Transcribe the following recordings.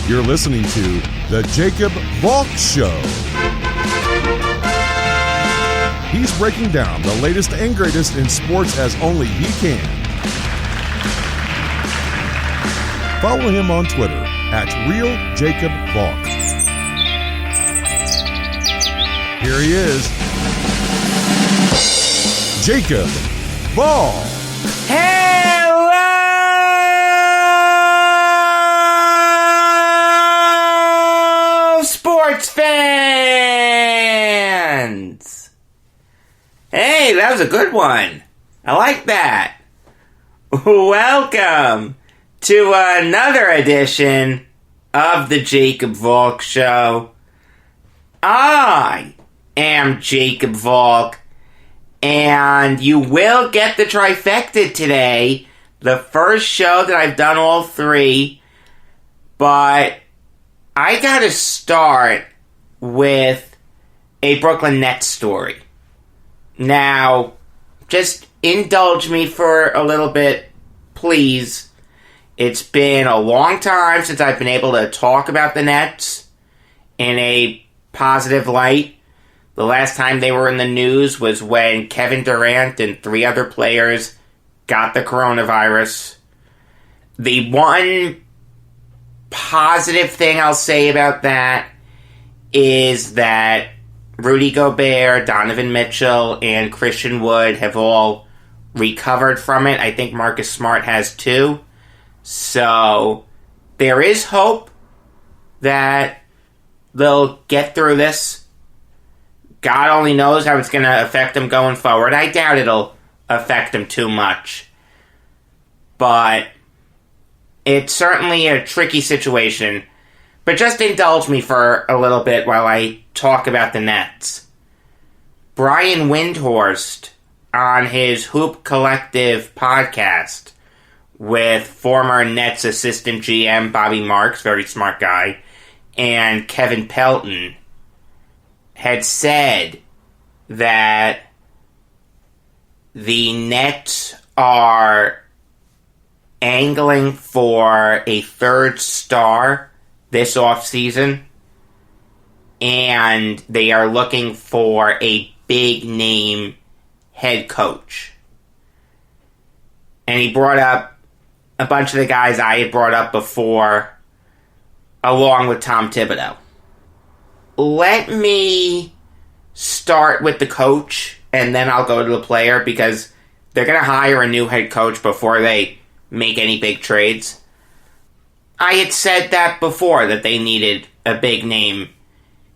You're listening to The Jacob Valk Show. He's breaking down the latest and greatest in sports as only he can. Follow him on Twitter at RealJacobValk. Here he is, Jacob Valk. Hello, sports fans! Hey, that was a good one. I like that. Welcome to another edition of the Jacob Valk Show. I am Jacob Valk, and you will get the trifecta today, the first show that I've done all three, but I gotta start with a Brooklyn Nets story. Now, just indulge me for a little bit, please. It's been a long time since I've been able to talk about the Nets in a positive light. The last time they were in the news was when Kevin Durant and 3 other players got the coronavirus. The one positive thing I'll say about that is that Rudy Gobert, Donovan Mitchell, and Christian Wood have all recovered from it. I think Marcus Smart has too. So there is hope that they'll get through this. God only knows how it's going to affect them going forward. I doubt it'll affect them too much. But it's certainly a tricky situation. But just indulge me for a little bit while I talk about the Nets. Brian Windhorst, on his Hoop Collective podcast with former Nets assistant GM Bobby Marks, very smart guy, and Kevin Pelton, had said that the Nets are angling for a third star this offseason, and they are looking for a big name head coach. And he brought up a bunch of the guys I had brought up before, along with Tom Thibodeau. Let me start with the coach, and then I'll go to the player, because they're going to hire a new head coach before they make any big trades. I had said that before, that they needed a big name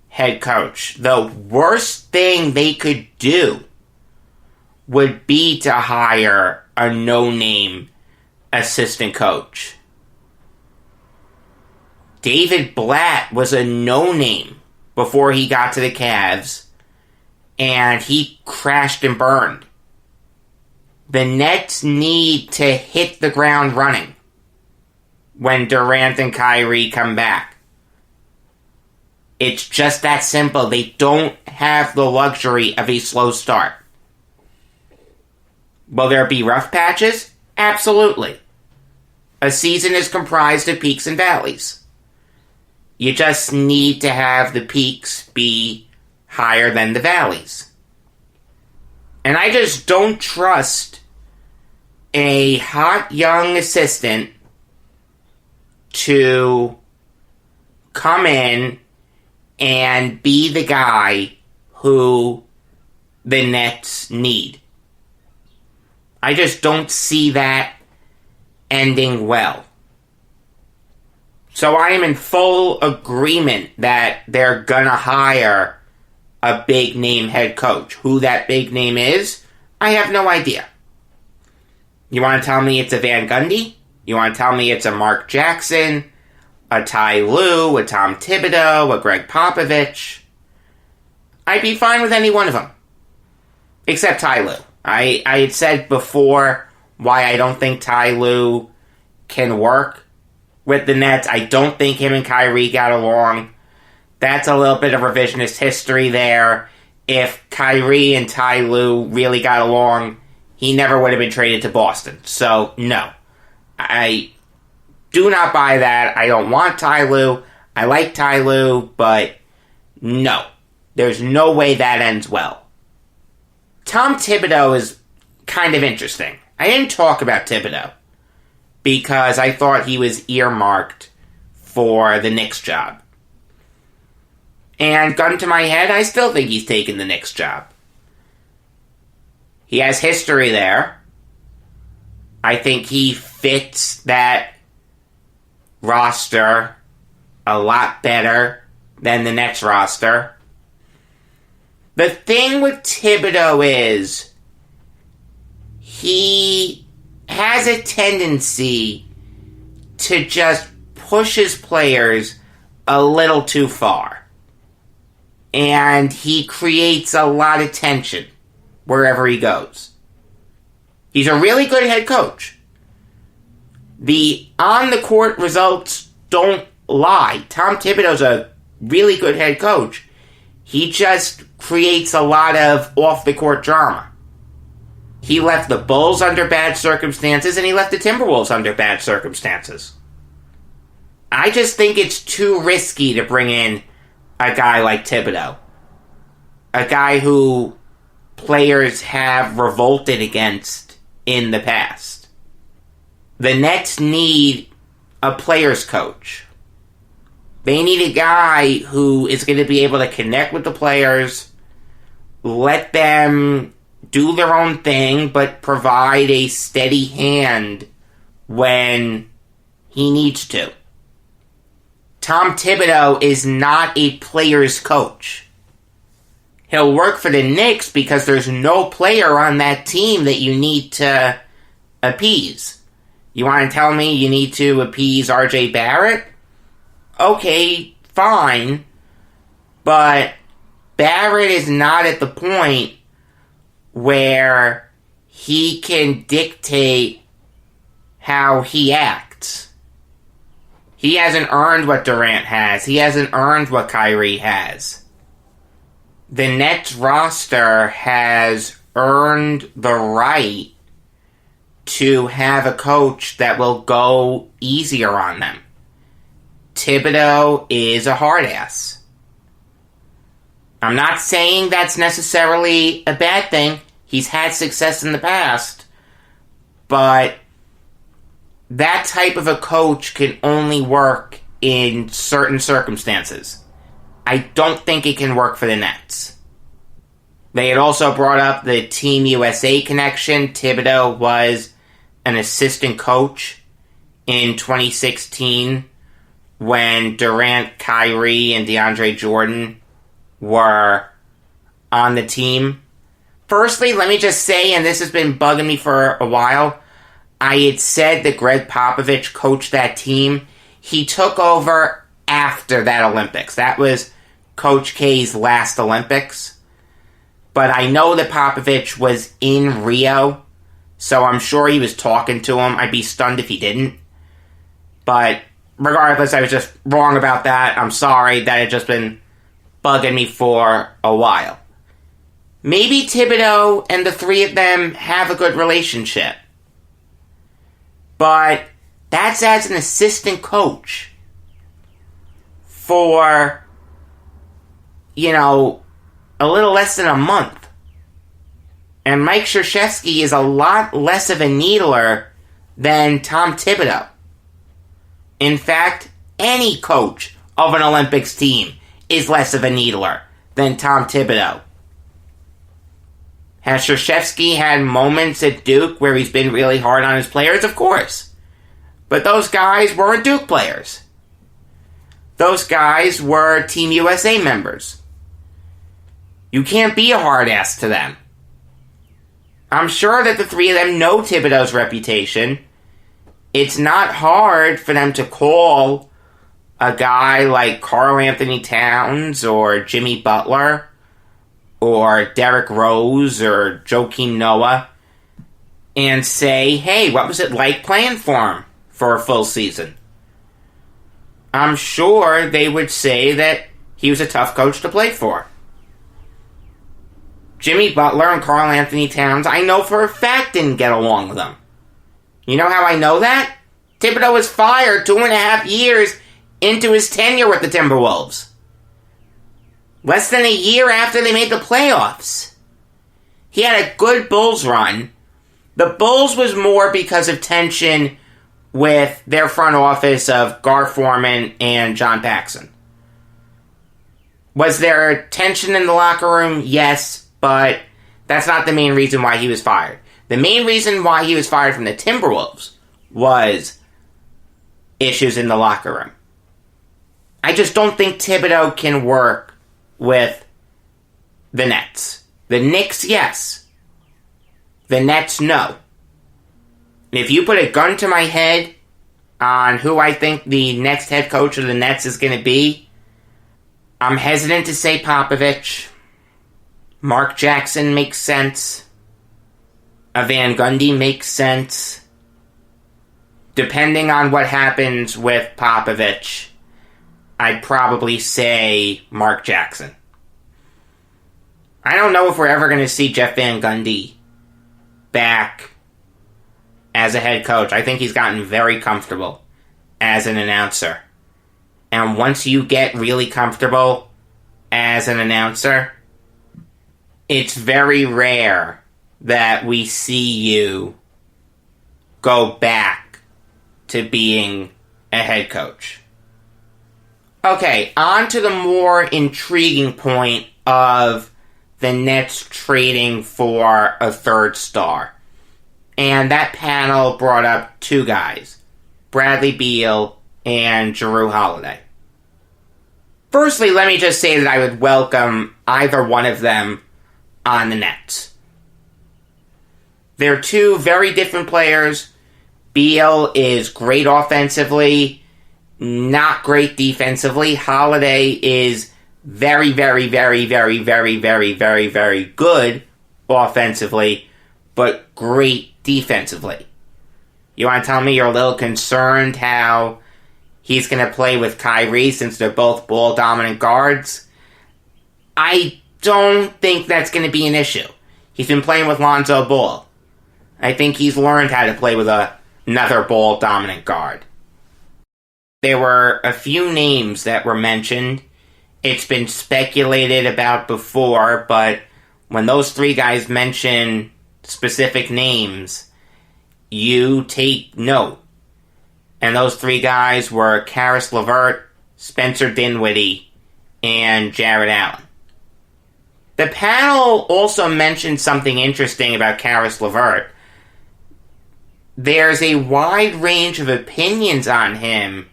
head coach. The worst thing they could do would be to hire a no-name assistant coach. David Blatt was a no-name before he got to the Cavs, and he crashed and burned. The Nets need to hit the ground running when Durant and Kyrie come back. It's just that simple. They don't have the luxury of a slow start. Will there be rough patches? Absolutely. A season is comprised of peaks and valleys. You just need to have the peaks be higher than the valleys. And I just don't trust a hot young assistant to come in and be the guy who the Nets need. I just don't see that ending well. So I am in full agreement that they're gonna hire a big name head coach. Who that big name is, I have no idea. You want to tell me it's a Van Gundy? You want to tell me it's a Mark Jackson, a Ty Lue, a Tom Thibodeau, a Greg Popovich? I'd be fine with any one of them. Except Ty Lue. I had said before why I don't think Ty Lue can work with the Nets. I don't think him and Kyrie got along. That's a little bit of revisionist history there. If Kyrie and Ty Lue really got along, he never would have been traded to Boston. So, no. Do not buy that. I don't want Ty Lue. I like Ty Lue, but no. There's no way that ends well. Tom Thibodeau is kind of interesting. I didn't talk about Thibodeau because I thought he was earmarked for the Knicks job. And gun to my head, I still think he's taking the Knicks job. He has history there. I think he fits that roster a lot better than the Nets roster. The thing with Thibodeau is he has a tendency to just push his players a little too far. And he creates a lot of tension wherever he goes. He's a really good head coach. The on-the-court results don't lie. Tom Thibodeau's a really good head coach. He just creates a lot of off-the-court drama. He left the Bulls under bad circumstances, and he left the Timberwolves under bad circumstances. I just think it's too risky to bring in a guy like Thibodeau. A guy who players have revolted against in the past. The Nets need a player's coach. They need a guy who is going to be able to connect with the players, let them do their own thing, but provide a steady hand when he needs to. Tom Thibodeau is not a player's coach. He'll work for the Knicks because there's no player on that team that you need to appease. You want to tell me you need to appease RJ Barrett? Okay, fine. But Barrett is not at the point where he can dictate how he acts. He hasn't earned what Durant has. He hasn't earned what Kyrie has. The Nets roster has earned the right to have a coach that will go easier on them. Thibodeau is a hard ass. I'm not saying that's necessarily a bad thing. He's had success in the past. But that type of a coach can only work in certain circumstances. I don't think it can work for the Nets. They had also brought up the Team USA connection. Thibodeau was an assistant coach in 2016 when Durant, Kyrie, and DeAndre Jordan were on the team. Firstly, let me just say, and this has been bugging me for a while, I had said that Greg Popovich coached that team. He took over after that Olympics. That was Coach K's last Olympics. But I know that Popovich was in Rio, so I'm sure he was talking to him. I'd be stunned if he didn't. But regardless, I was just wrong about that. I'm sorry. That had just been bugging me for a while. Maybe Thibodeau and the three of them have a good relationship. But that's as an assistant coach for, a little less than a month. And Mike Krzyzewski is a lot less of a needler than Tom Thibodeau. In fact, any coach of an Olympics team is less of a needler than Tom Thibodeau. Has Krzyzewski had moments at Duke where he's been really hard on his players? Of course. But those guys weren't Duke players. Those guys were Team USA members. You can't be a hard ass to them. I'm sure that the three of them know Thibodeau's reputation. It's not hard for them to call a guy like Karl Anthony Towns or Jimmy Butler or Derrick Rose or Joakim Noah and say, hey, what was it like playing for him for a full season? I'm sure they would say that he was a tough coach to play for. Jimmy Butler and Karl Anthony Towns, I know for a fact didn't get along with them. You know how I know that? Thibodeau was fired 2.5 years into his tenure with the Timberwolves. Less than a year after they made the playoffs. He had a good Bulls run. The Bulls was more because of tension with their front office of Gar Forman and John Paxson. Was there tension in the locker room? Yes, but that's not the main reason why he was fired. The main reason why he was fired from the Timberwolves was issues in the locker room. I just don't think Thibodeau can work with the Nets. The Knicks, yes. The Nets, no. If you put a gun to my head on who I think the next head coach of the Nets is going to be, I'm hesitant to say Popovich. Mark Jackson makes sense. A Van Gundy makes sense. Depending on what happens with Popovich, I'd probably say Mark Jackson. I don't know if we're ever going to see Jeff Van Gundy back as a head coach. I think he's gotten very comfortable as an announcer. And once you get really comfortable as an announcer, it's very rare that we see you go back to being a head coach. Okay, on to the more intriguing point of the Nets trading for a third star. And that panel brought up two guys, Bradley Beal and Jrue Holiday. Firstly, let me just say that I would welcome either one of them on the Nets. They're two very different players. Beal is great offensively, not great defensively. Holiday is very, very, very, very, very, very, very, very good offensively, but great defensively. You want to tell me you're a little concerned how he's going to play with Kyrie since they're both ball-dominant guards? I don't think that's going to be an issue. He's been playing with Lonzo Ball. I think he's learned how to play with another ball-dominant guard. There were a few names that were mentioned. It's been speculated about before, but when those three guys mention specific names, you take note. And those three guys were Karis LeVert, Spencer Dinwiddie, and Jared Allen. The panel also mentioned something interesting about Karis LeVert. There's a wide range of opinions on him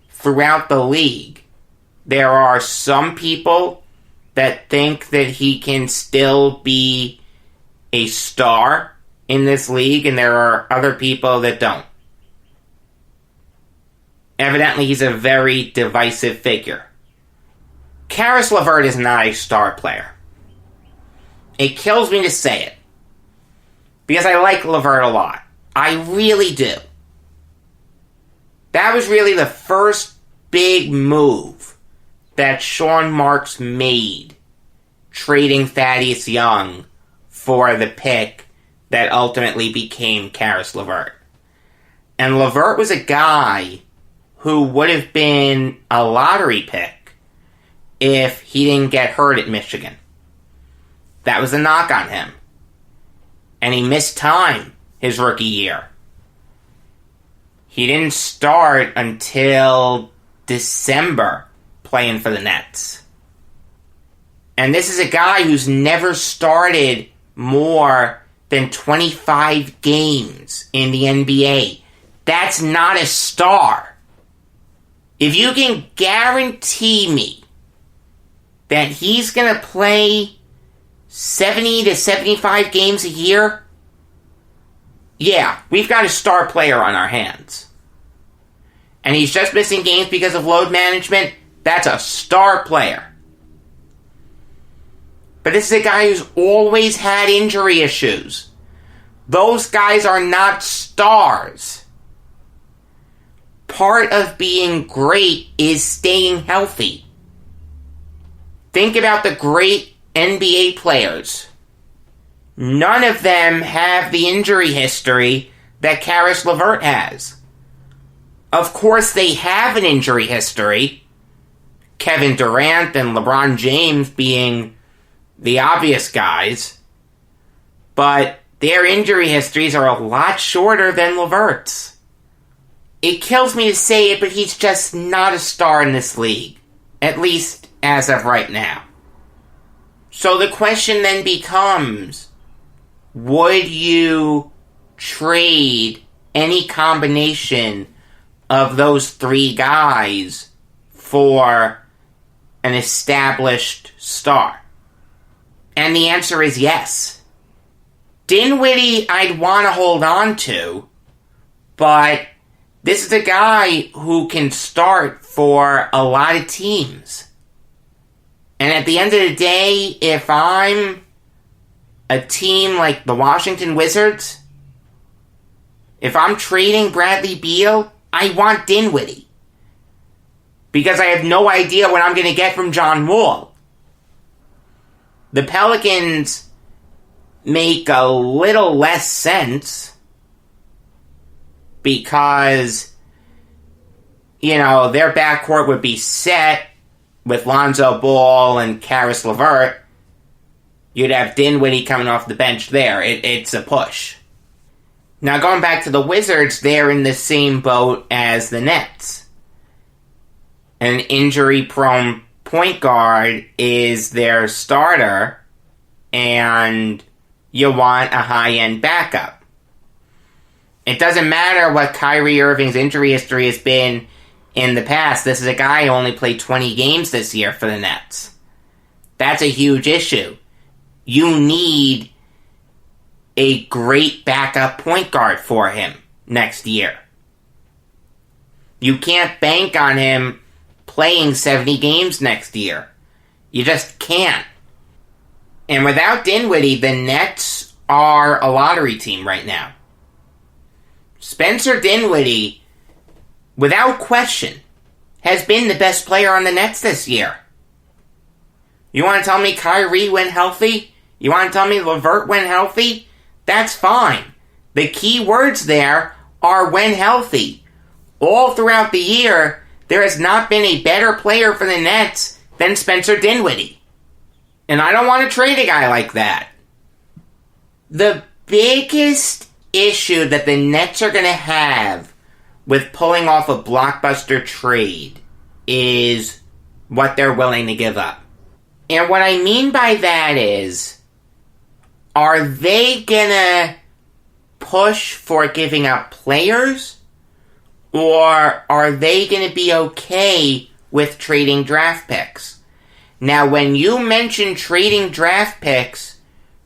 throughout the league. There are some people that think that he can still be a star in this league, and there are other people that don't. Evidently, he's a very divisive figure. Karis LeVert is not a star player. It kills me to say it, because I like LeVert a lot. I really do. That was really the first big move that Sean Marks made, trading Thaddeus Young for the pick that ultimately became Karis LeVert. And LeVert was a guy who would have been a lottery pick if he didn't get hurt at Michigan. That was a knock on him. And he missed time his rookie year. He didn't start until December playing for the Nets. And this is a guy who's never started more than 25 games in the NBA. That's not a star. If you can guarantee me that he's going to play 70 to 75 games a year, yeah, we've got a star player on our hands. And he's just missing games because of load management. That's a star player. But this is a guy who's always had injury issues. Those guys are not stars. Part of being great is staying healthy. Think about the great NBA players. None of them have the injury history that Karis LeVert has. Of course, they have an injury history. Kevin Durant and LeBron James being the obvious guys. But their injury histories are a lot shorter than LeVert's. It kills me to say it, but he's just not a star in this league. At least as of right now. So the question then becomes, would you trade any combination of those three guys for an established star? And the answer is yes. Dinwiddie I'd want to hold on to, but this is a guy who can start for a lot of teams. And at the end of the day, if I'm a team like the Washington Wizards, if I'm trading Bradley Beal, I want Dinwiddie. Because I have no idea what I'm going to get from John Wall. The Pelicans make a little less sense because, their backcourt would be set with Lonzo Ball and Karis LeVert. You'd have Dinwiddie coming off the bench there. It's a push. Now, going back to the Wizards, they're in the same boat as the Nets. An injury-prone point guard is their starter, and you want a high-end backup. It doesn't matter what Kyrie Irving's injury history has been in the past. This is a guy who only played 20 games this year for the Nets. That's a huge issue. You need a great backup point guard for him next year. You can't bank on him playing 70 games next year. You just can't. And without Dinwiddie, the Nets are a lottery team right now. Spencer Dinwiddie, without question, has been the best player on the Nets this year. You want to tell me Kyrie went healthy? You want to tell me LeVert went healthy? That's fine. The key words there are when healthy. All throughout the year, there has not been a better player for the Nets than Spencer Dinwiddie. And I don't want to trade a guy like that. The biggest issue that the Nets are going to have with pulling off a blockbuster trade is what they're willing to give up. And what I mean by that is, are they gonna push for giving up players? Or are they gonna be okay with trading draft picks? Now, when you mention trading draft picks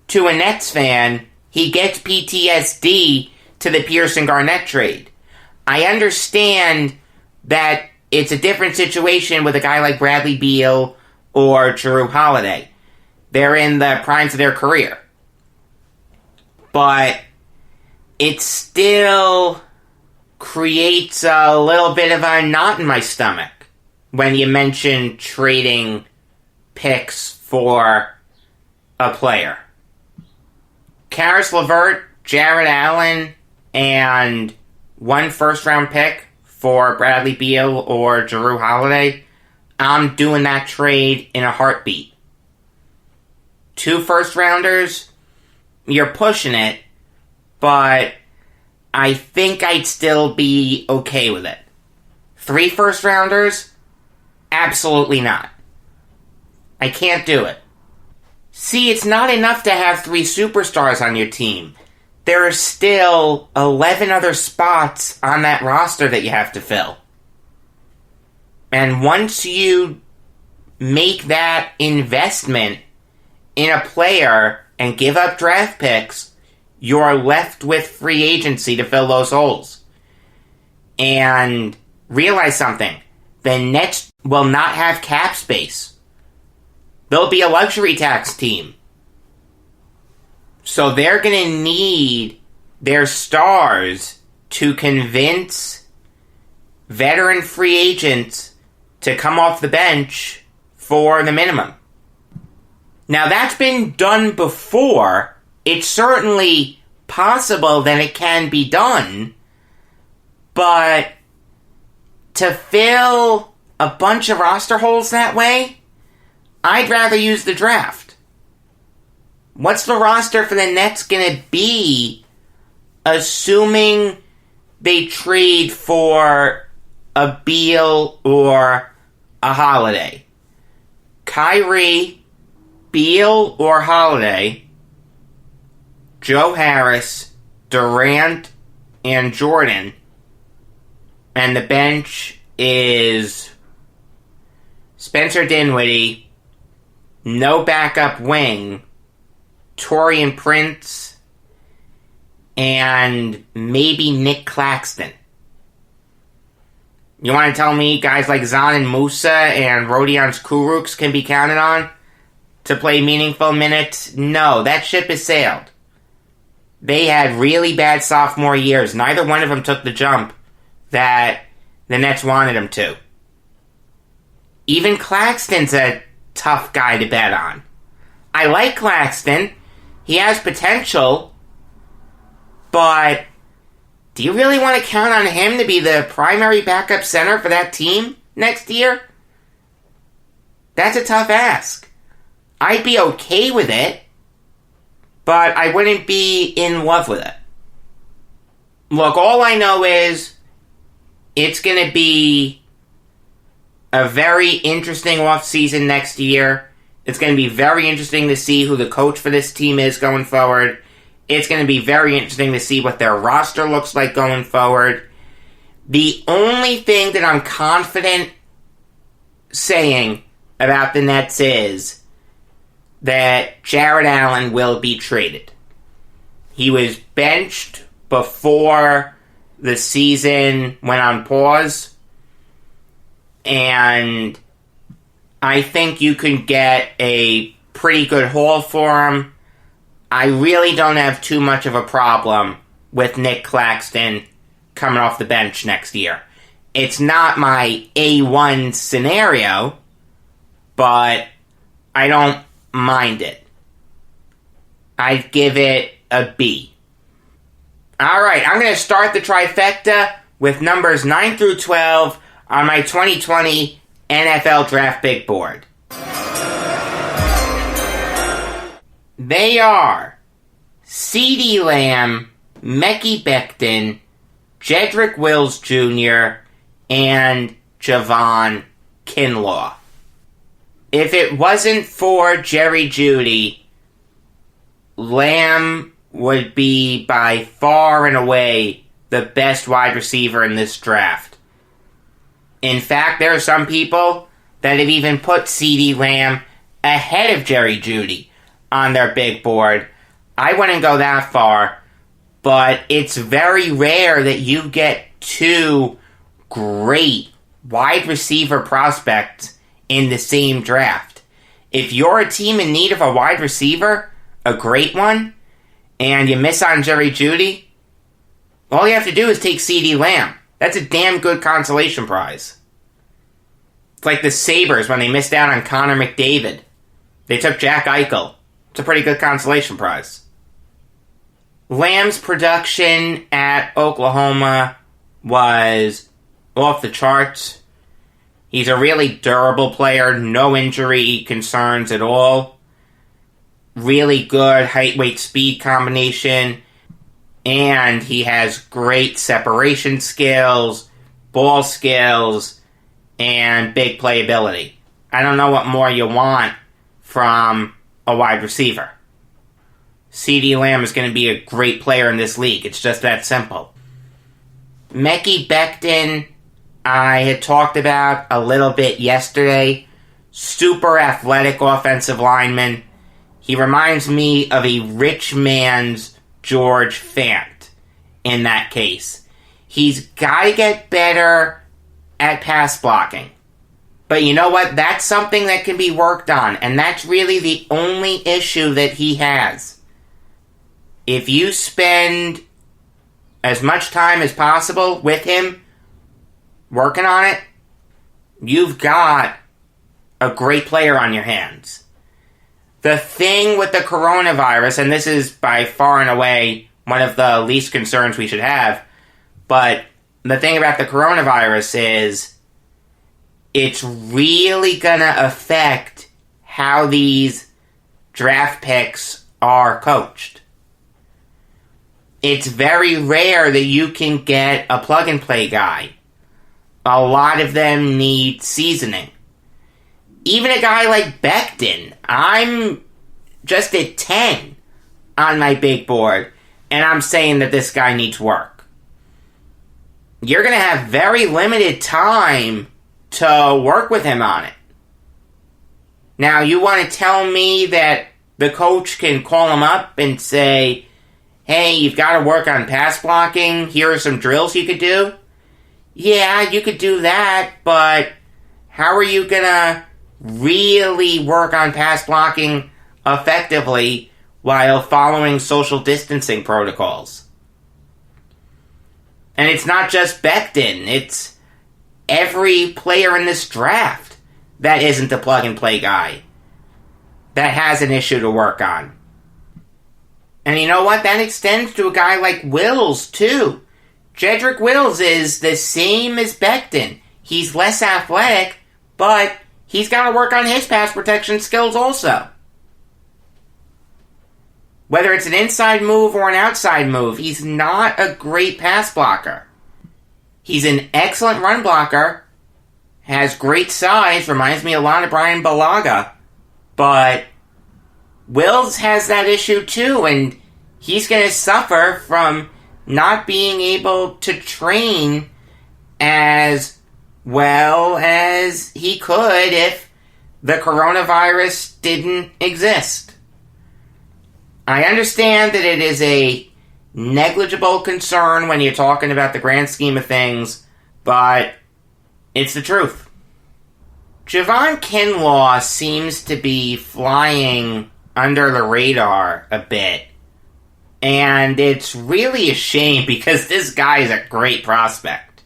to a Nets fan, he gets PTSD to the Pearson Garnett trade. I understand that it's a different situation with a guy like Bradley Beal or Jrue Holiday. They're in the primes of their career. But it still creates a little bit of a knot in my stomach when you mention trading picks for a player. Karis LeVert, Jared Allen, and one first-round pick for Bradley Beal or Jrue Holiday, I'm doing that trade in a heartbeat. 2 first-rounders, you're pushing it, but I think I'd still be okay with it. 3 first-rounders, absolutely not. I can't do it. See, it's not enough to have 3 superstars on your team. There are still 11 other spots on that roster that you have to fill. And once you make that investment in a player and give up draft picks, you're left with free agency to fill those holes. And realize something. The Nets will not have cap space. They'll be a luxury tax team. So they're going to need their stars to convince veteran free agents to come off the bench for the minimum. Now, that's been done before. It's certainly possible that it can be done, but to fill a bunch of roster holes that way, I'd rather use the draft. What's the roster for the Nets going to be, assuming they trade for a Beal or a Holiday? Kyrie, Beal or Holiday, Joe Harris, Durant, and Jordan, and the bench is Spencer Dinwiddie, no backup wing, Taurean Prince, and maybe Nick Claxton. You want to tell me guys like Zanin Musa and Rodion Kurucs can be counted on to play meaningful minutes? No, that ship has sailed. They had really bad sophomore years. Neither one of them took the jump that the Nets wanted them to. Even Claxton's a tough guy to bet on. I like Claxton. He has potential. But do you really want to count on him to be the primary backup center for that team next year? That's a tough ask. I'd be okay with it, but I wouldn't be in love with it. Look, all I know is it's going to be a very interesting offseason next year. It's going to be very interesting to see who the coach for this team is going forward. It's going to be very interesting to see what their roster looks like going forward. The only thing that I'm confident saying about the Nets is that Jared Allen will be traded. He was benched before the season went on pause, and I think you can get a pretty good haul for him. I really don't have too much of a problem with Nick Claxton coming off the bench next year. It's not my A1 scenario, but I don't mind it. I'd give it a B. Alright, I'm going to start the trifecta with numbers 9 through 12 on my 2020 NFL Draft Big Board. They are CeeDee Lamb, Mekhi Becton, Jedrick Wills Jr., and Javon Kinlaw. If it wasn't for Jerry Jeudy, Lamb would be by far and away the best wide receiver in this draft. In fact, there are some people that have even put CeeDee Lamb ahead of Jerry Jeudy on their big board. I wouldn't go that far, but it's very rare that you get two great wide receiver prospects in the same draft. If you're a team in need of a wide receiver, a great one, and you miss on Jerry Jeudy, all you have to do is take CeeDee Lamb. That's a damn good consolation prize. It's like the Sabres when they missed out on Connor McDavid. They took Jack Eichel. It's a pretty good consolation prize. Lamb's production at Oklahoma was off the charts. He's a really durable player, no injury concerns at all. Really good height-weight speed combination. And he has great separation skills, ball skills, and big playability. I don't know what more you want from a wide receiver. CeeDee Lamb is going to be a great player in this league. It's just that simple. Mekhi Becton, I had talked about a little bit yesterday. Super athletic offensive lineman. He reminds me of a rich man's George Fant in that case. He's got to get better at pass blocking. But you know what? That's something that can be worked on, and that's really the only issue that he has. If you spend as much time as possible with him working on it, you've got a great player on your hands. The thing with the coronavirus, and this is by far and away one of the least concerns we should have, but the thing about the coronavirus is it's really going to affect how these draft picks are coached. It's very rare that you can get a plug-and-play guy. A lot of them need seasoning. Even a guy like Becton, I'm just at 10 on my big board, and I'm saying that this guy needs work. You're going to have very limited time to work with him on it. Now, you want to tell me that the coach can call him up and say, hey, you've got to work on pass blocking, here are some drills you could do? Yeah, you could do that, but how are you going to really work on pass blocking effectively while following social distancing protocols? And it's not just Becton, it's every player in this draft that isn't a plug-and-play guy that has an issue to work on. And you know what? That extends to a guy like Wills, too. Jedrick Wills is the same as Becton. He's less athletic, but he's got to work on his pass protection skills also. Whether it's an inside move or an outside move, he's not a great pass blocker. He's an excellent run blocker, has great size, reminds me a lot of Brian Balaga, but Wills has that issue too, and he's going to suffer from not being able to train as well as he could if the coronavirus didn't exist. I understand that it is a negligible concern when you're talking about the grand scheme of things, but it's the truth. Javon Kinlaw seems to be flying under the radar a bit, and it's really a shame because this guy is a great prospect.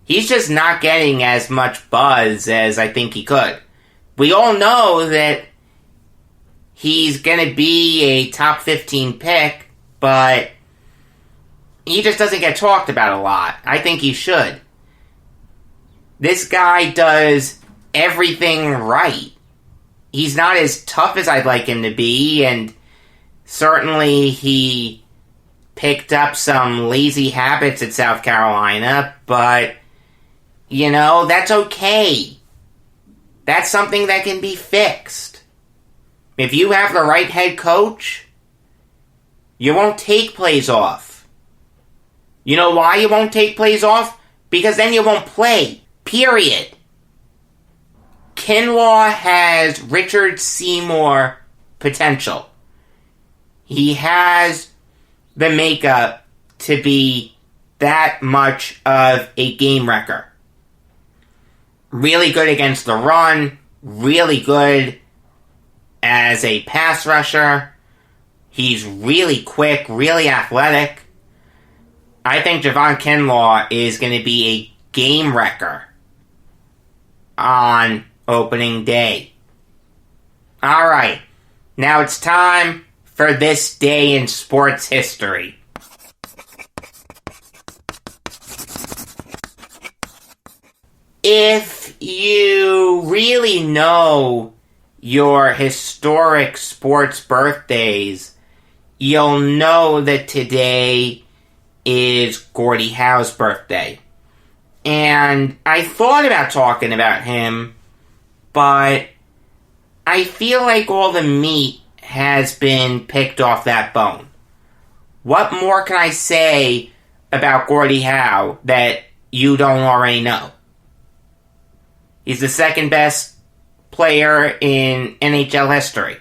He's just not getting as much buzz as I think he could. We all know that he's going to be a top 15 pick, but he just doesn't get talked about a lot. I think he should. This guy does everything right. He's not as tough as I'd like him to be, and certainly he picked up some lazy habits at South Carolina, but, you know, that's okay. That's something that can be fixed. If you have the right head coach, you won't take plays off. You know why you won't take plays off? Because then you won't play. Period. Kinlaw has Richard Seymour potential. He has the makeup to be that much of a game wrecker. Really good against the run, really good as a pass rusher. He's really quick, really athletic. I think Javon Kinlaw is going to be a game wrecker on opening day. Alright, now it's time for this day in sports history. If you really know your historic sports birthdays, you'll know that today is Gordie Howe's birthday. And I thought about talking about him, but I feel like all the meat has been picked off that bone. What more can I say about Gordie Howe that you don't already know? He's the second best player in NHL history.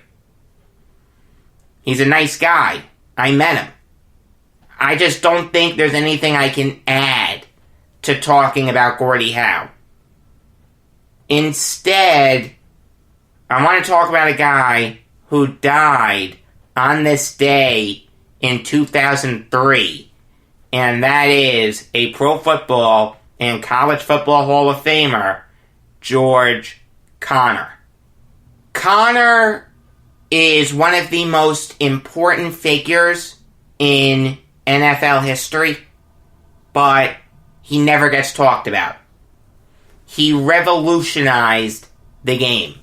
He's a nice guy. I met him. I just don't think there's anything I can add to talking about Gordie Howe. Instead, I want to talk about a guy who died on this day in 2003, and that is a Pro Football and College Football Hall of Famer, George Conner. Conner is one of the most important figures in NFL history, but he never gets talked about. He revolutionized the game.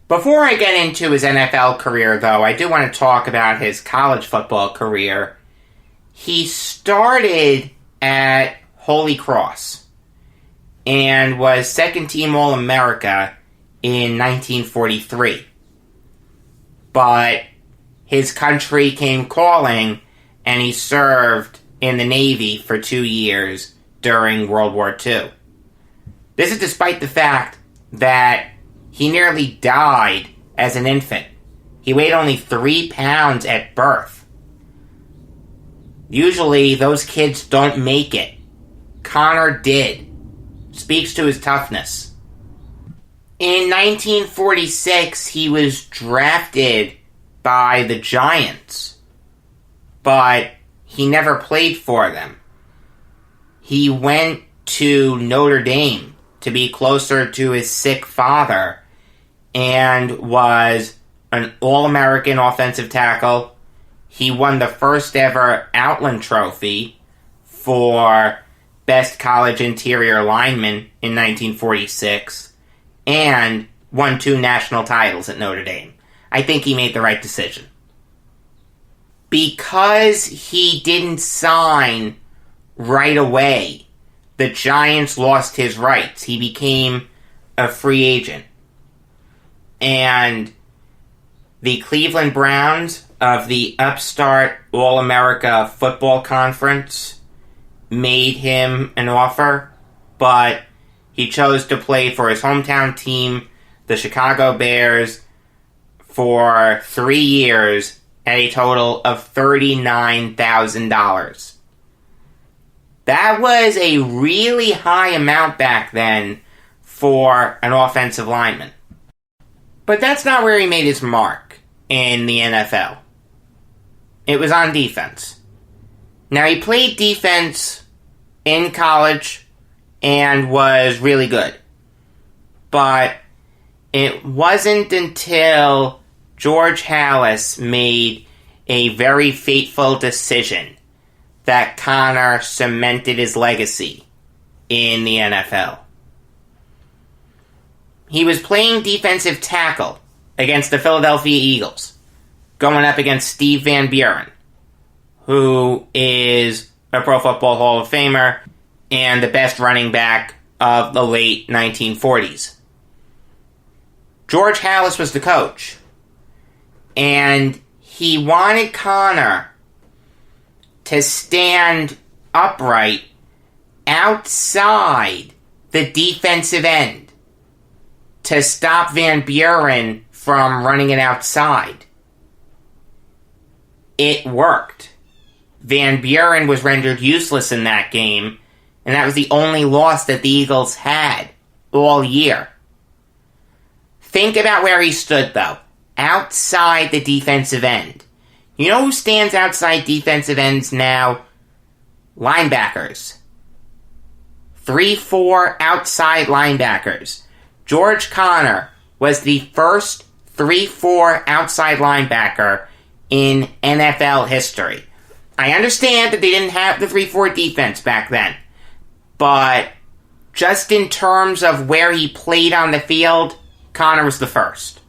Before I get into his NFL career, though, I do want to talk about his college football career. He started at Holy Cross and was second-team All-America in 1943. But his country came calling, and he served in the Navy for 2 years during World War II. This is despite the fact that he nearly died as an infant. He weighed only 3 pounds at birth. Usually, those kids don't make it. Connor did. Speaks to his toughness. In 1946, he was drafted by the Giants, but he never played for them. He went to Notre Dame to be closer to his sick father and was an All-American offensive tackle. He won the first ever Outland Trophy for Best College Interior Lineman in 1946 and won 2 national titles at Notre Dame. I think he made the right decision. Because he didn't sign right away, the Giants lost his rights. He became a free agent. And the Cleveland Browns of the upstart All-America Football Conference made him an offer, but he chose to play for his hometown team, the Chicago Bears, for 3 years at a total of $39,000. That was a really high amount back then for an offensive lineman. But that's not where he made his mark in the NFL. It was on defense. Now, he played defense in college and was really good. But it wasn't until George Halas made a very fateful decision that Connor cemented his legacy in the NFL. He was playing defensive tackle against the Philadelphia Eagles, going up against Steve Van Buren, who is a Pro Football Hall of Famer and the best running back of the late 1940s. George Halas was the coach, and he wanted Connor to stand upright outside the defensive end to stop Van Buren from running it outside. It worked. Van Buren was rendered useless in that game, and that was the only loss that the Eagles had all year. Think about where he stood, though. Outside the defensive end. You know who stands outside defensive ends now? Linebackers. 3-4 outside linebackers. George Connor was the first 3-4 outside linebacker in NFL history. I understand that they didn't have the 3-4 defense back then, but just in terms of where he played on the field, Connor was the first.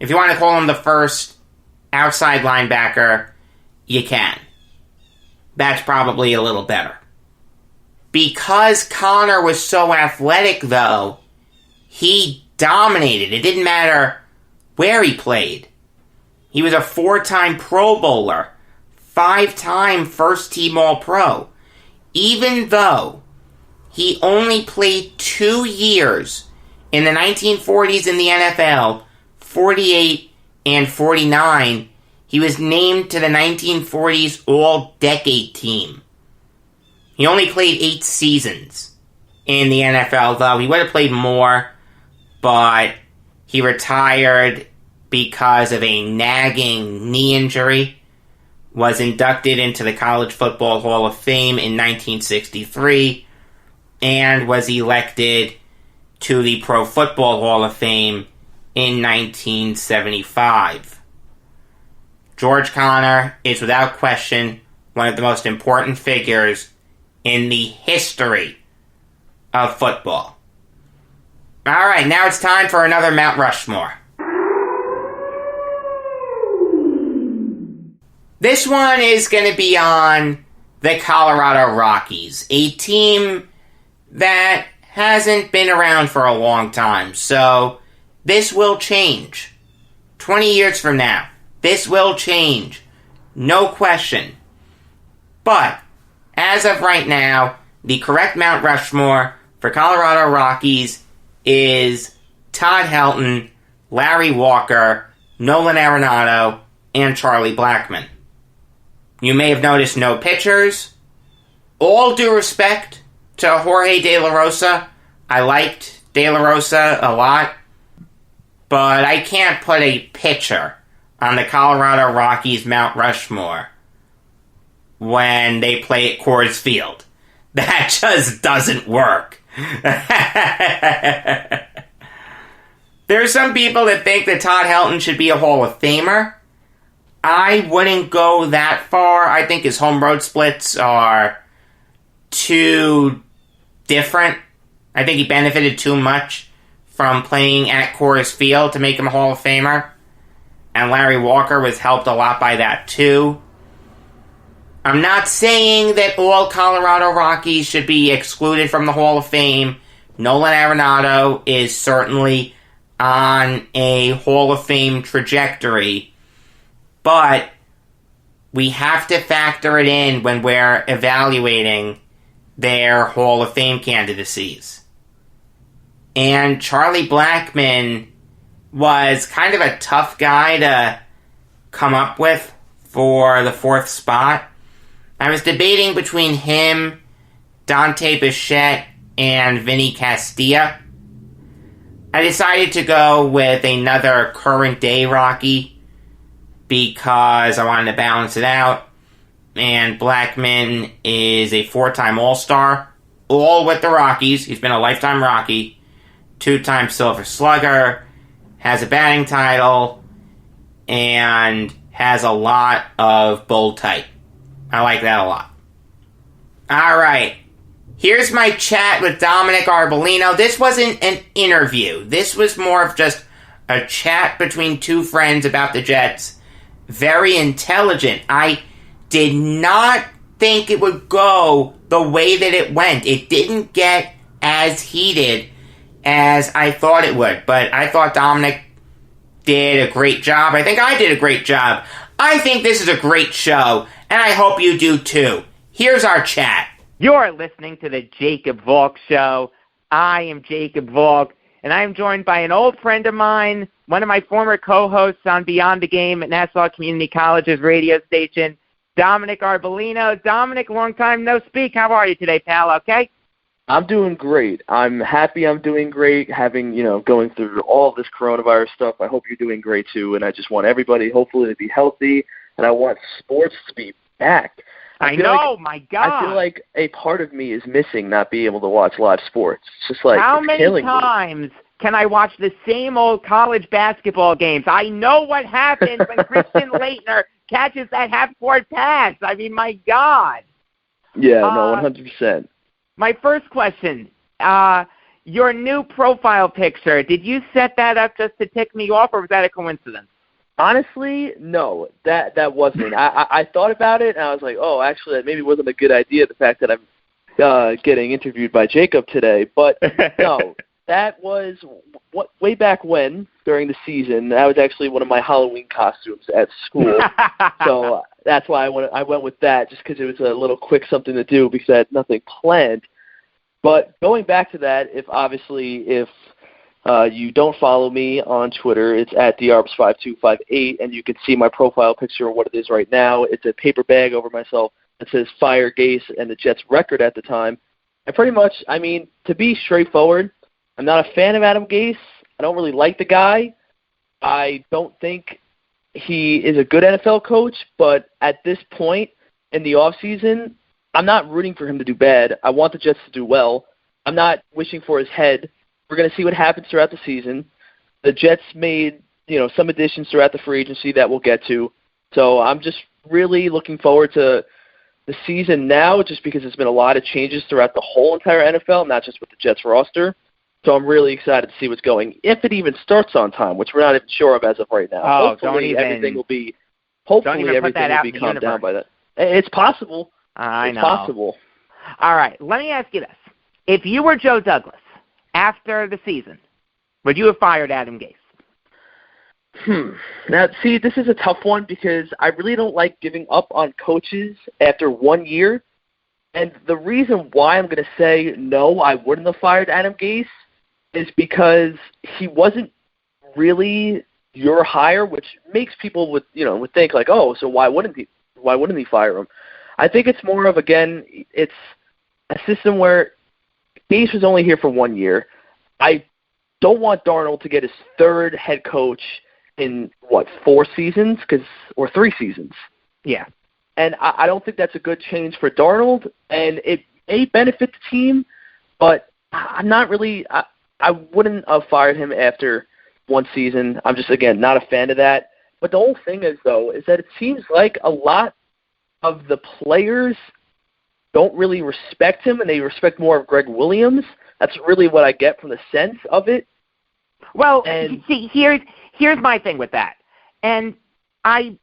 If you want to call him the first outside linebacker, you can. That's probably a little better. Because Connor was so athletic, though, he dominated. It didn't matter where he played. He was a 4-time Pro Bowler, 5-time first-team All-Pro. Even though he only played 2 years in the 1940s in the NFL, 48 and 49, he was named to the 1940s All-Decade team. He only played 8 seasons in the NFL, though. He would have played more, but he retired because of a nagging knee injury, was inducted into the College Football Hall of Fame in 1963, and was elected to the Pro Football Hall of Fame in 1975. George Connor is without question one of the most important figures in the history of football. Alright, now it's time for another Mount Rushmore. This one is going to be on the Colorado Rockies, a team that hasn't been around for a long time, so this will change. 20 years from now, this will change. No question. But, as of right now, the correct Mount Rushmore for Colorado Rockies is Todd Helton, Larry Walker, Nolan Arenado, and Charlie Blackmon. You may have noticed no pitchers. All due respect to Jorge De La Rosa. I liked De La Rosa a lot. But I can't put a pitcher on the Colorado Rockies Mount Rushmore when they play at Coors Field. That just doesn't work. There are some people that think that Todd Helton should be a Hall of Famer. I wouldn't go that far. I think his home road splits are too different. I think he benefited too much from playing at Coors Field to make him a Hall of Famer. And Larry Walker was helped a lot by that too. I'm not saying that all Colorado Rockies should be excluded from the Hall of Fame. Nolan Arenado is certainly on a Hall of Fame trajectory. But we have to factor it in when we're evaluating their Hall of Fame candidacies. And Charlie Blackmon was kind of a tough guy to come up with for the fourth spot. I was debating between him, Dante Bichette, and Vinny Castilla. I decided to go with another current-day Rocky because I wanted to balance it out. And Blackmon is a four-time All-Star, all with the Rockies. He's been a lifetime Rocky, two-time Silver Slugger, has a batting title, and has a lot of bold type. I like that a lot. Alright, here's my chat with Dominick Arbolino. This wasn't an interview. This was more of just a chat between two friends about the Jets. Very intelligent. I did not think it would go the way that it went. It didn't get as heated as I thought it would. But I thought Dominick did a great job. I think I did a great job. I think this is a great show, and I hope you do too. Here's our chat. You're listening to the Jacob Valk Show. I am Jacob Valk, and I am joined by an old friend of mine, one of my former co-hosts on Beyond the Game at Nassau Community College's radio station, Dominick Arbolino. Dominick, long time no speak. How are you today, pal? Okay? I'm doing great. I'm happy I'm doing great, going through all this coronavirus stuff. I hope you're doing great too, and I just want everybody hopefully to be healthy, and I want sports to be back. I know, my God. I feel like a part of me is missing not being able to watch live sports. It's just like, how it's killing many times can I watch the same old college basketball games? I know what happens when Christian Laettner catches that half-court pass. I mean, my God. Yeah, no, 100%. My first question, your new profile picture, did you set that up just to tick me off, or was that a coincidence? Honestly, no, that wasn't. I thought about it, and I was like, oh, actually, that maybe wasn't a good idea, the fact that I'm getting interviewed by Jacob today. But, no, that was way back when, during the season. That was actually one of my Halloween costumes at school. So that's why I went with that, just because it was a little quick something to do because I had nothing planned. But going back to that, if you don't follow me on Twitter, it's at darbs5258, and you can see my profile picture of what it is right now. It's a paper bag over myself that says Fire Gase and the Jets record at the time. And pretty much, I mean, to be straightforward, I'm not a fan of Adam Gase. I don't really like the guy. I don't think he is a good NFL coach, but at this point in the offseason, I'm not rooting for him to do bad. I want the Jets to do well. I'm not wishing for his head. We're going to see what happens throughout the season. The Jets made, some additions throughout the free agency that we'll get to. So I'm just really looking forward to the season now just because there's been a lot of changes throughout the whole entire NFL, not just with the Jets roster. So I'm really excited to see what's going, if it even starts on time, which we're not even sure of as of right now. Oh, hopefully everything will be calmed down by that. It's possible. I know. It's possible. All right, let me ask you this. If you were Joe Douglas after the season, would you have fired Adam Gase? Now, see, this is a tough one because I really don't like giving up on coaches after 1 year. And the reason why I'm going to say no, I wouldn't have fired Adam Gase is because he wasn't really your hire, which makes people would think like, oh, so why wouldn't he fire him? I think it's more of, again, it's a system where Gase was only here for 1 year. I don't want Darnold to get his third head coach in, 4 seasons? Or 3 seasons. Yeah. And I don't think that's a good change for Darnold, and it may benefit the team, but I'm not really I wouldn't have fired him after 1 season. I'm just, again, not a fan of that. But the whole thing is, though, is that it seems like a lot of the players don't really respect him, and they respect more of Greg Williams. That's really what I get from the sense of it. Well, see, here's my thing with that. And I'm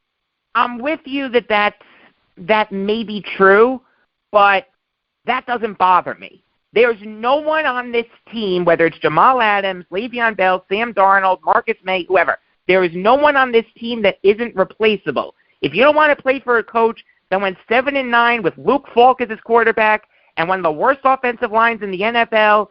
with you that may be true, but that doesn't bother me. There's no one on this team, whether it's Jamal Adams, Le'Veon Bell, Sam Darnold, Marcus May, whoever, there is no one on this team that isn't replaceable. If you don't want to play for a coach that went 7-9 with Luke Falk as his quarterback and one of the worst offensive lines in the NFL,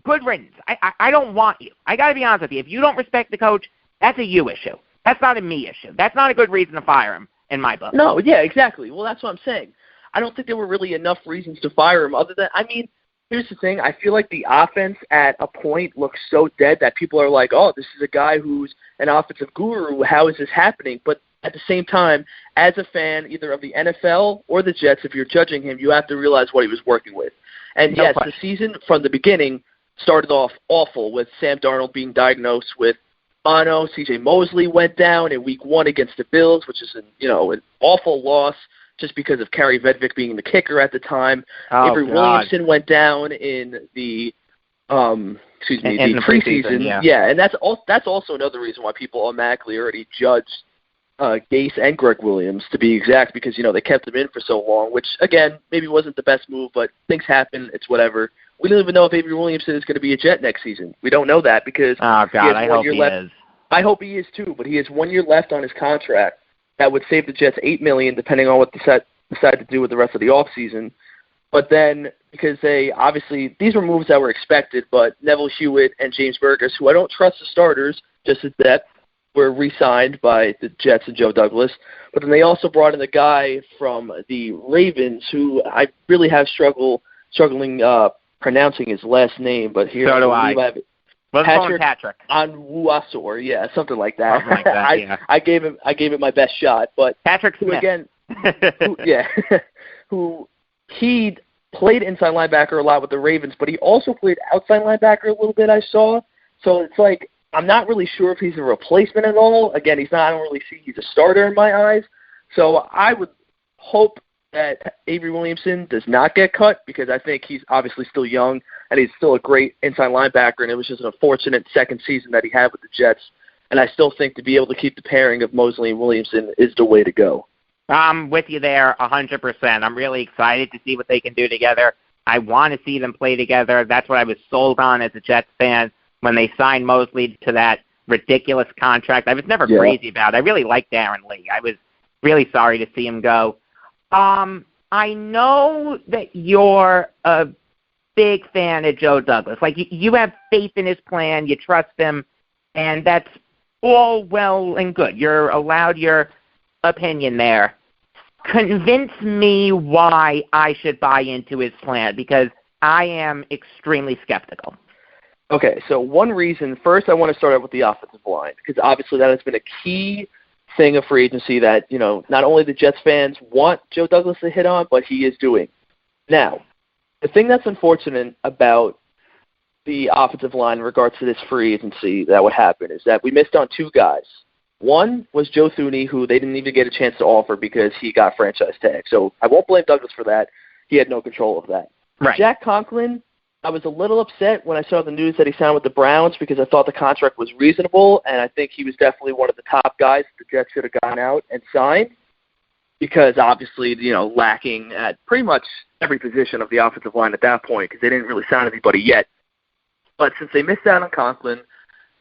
good riddance. I don't want you. I got to be honest with you. If you don't respect the coach, that's a you issue. That's not a me issue. That's not a good reason to fire him, in my book. No, yeah, exactly. Well, that's what I'm saying. I don't think there were really enough reasons to fire him other than, here's the thing. I feel like the offense at a point looks so dead that people are like, oh, this is a guy who's an offensive guru. How is this happening? But at the same time, as a fan, either of the NFL or the Jets, if you're judging him, you have to realize what he was working with. And no yes, question. the season from the beginning started off awful with Sam Darnold being diagnosed with mono. C.J. Mosley went down in Week 1 against the Bills, which is an awful loss just because of Kerry Vedvik being the kicker at the time. Avery Williamson went down in the preseason. Yeah, and that's also another reason why people automatically already judged Gase and Greg Williams, to be exact, because they kept him in for so long, which again maybe wasn't the best move, but things happen. It's whatever. We don't even know if Avery Williamson is going to be a Jet next season. We don't know that because I hope he is. I hope he is too, but he has 1 year left on his contract. That would save the Jets $8 million, depending on what they decide to do with the rest of the offseason. But then, because these were moves that were expected, but Neville Hewitt and James Burgess, who I don't trust as starters, just as depth, were re-signed by the Jets and Joe Douglas. But then they also brought in a guy from the Ravens, who I really have struggling pronouncing his last name. But here, so do I. Patrick Onwuasor, yeah, something like that. Something like that, yeah. I gave it my best shot, but Patrick Smith. Again, who he played inside linebacker a lot with the Ravens, but he also played outside linebacker a little bit. I saw, so it's like I'm not really sure if he's a replacement at all. Again, he's not. I don't really see he's a starter in my eyes. So I would hope that Avery Williamson does not get cut because I think he's obviously still young and he's still a great inside linebacker, and it was just an unfortunate second season that he had with the Jets. And I still think to be able to keep the pairing of Mosley and Williamson is the way to go. I'm with you there 100%. I'm really excited to see what they can do together. I want to see them play together. That's what I was sold on as a Jets fan when they signed Mosley to that ridiculous contract. I was never crazy about it. I really liked Darren Lee. I was really sorry to see him go. I know that you're a big fan of Joe Douglas. Like, you have faith in his plan, you trust him, and that's all well and good. You're allowed your opinion there. Convince me why I should buy into his plan, because I am extremely skeptical. Okay, so one reason, first I want to start out with the offensive line, because obviously that has been a key thing of free agency that, not only the Jets fans want Joe Douglas to hit on, but he is doing. Now, the thing that's unfortunate about the offensive line in regards to this free agency that would happen is that we missed on 2 guys. One was Joe Thuney, who they didn't even get a chance to offer because he got franchise tag. So I won't blame Douglas for that. He had no control of that. Right. Jack Conklin, I was a little upset when I saw the news that he signed with the Browns because I thought the contract was reasonable, and I think he was definitely one of the top guys the Jets should have gone out and signed because obviously, lacking at pretty much every position of the offensive line at that point because they didn't really sign anybody yet. But since they missed out on Conklin,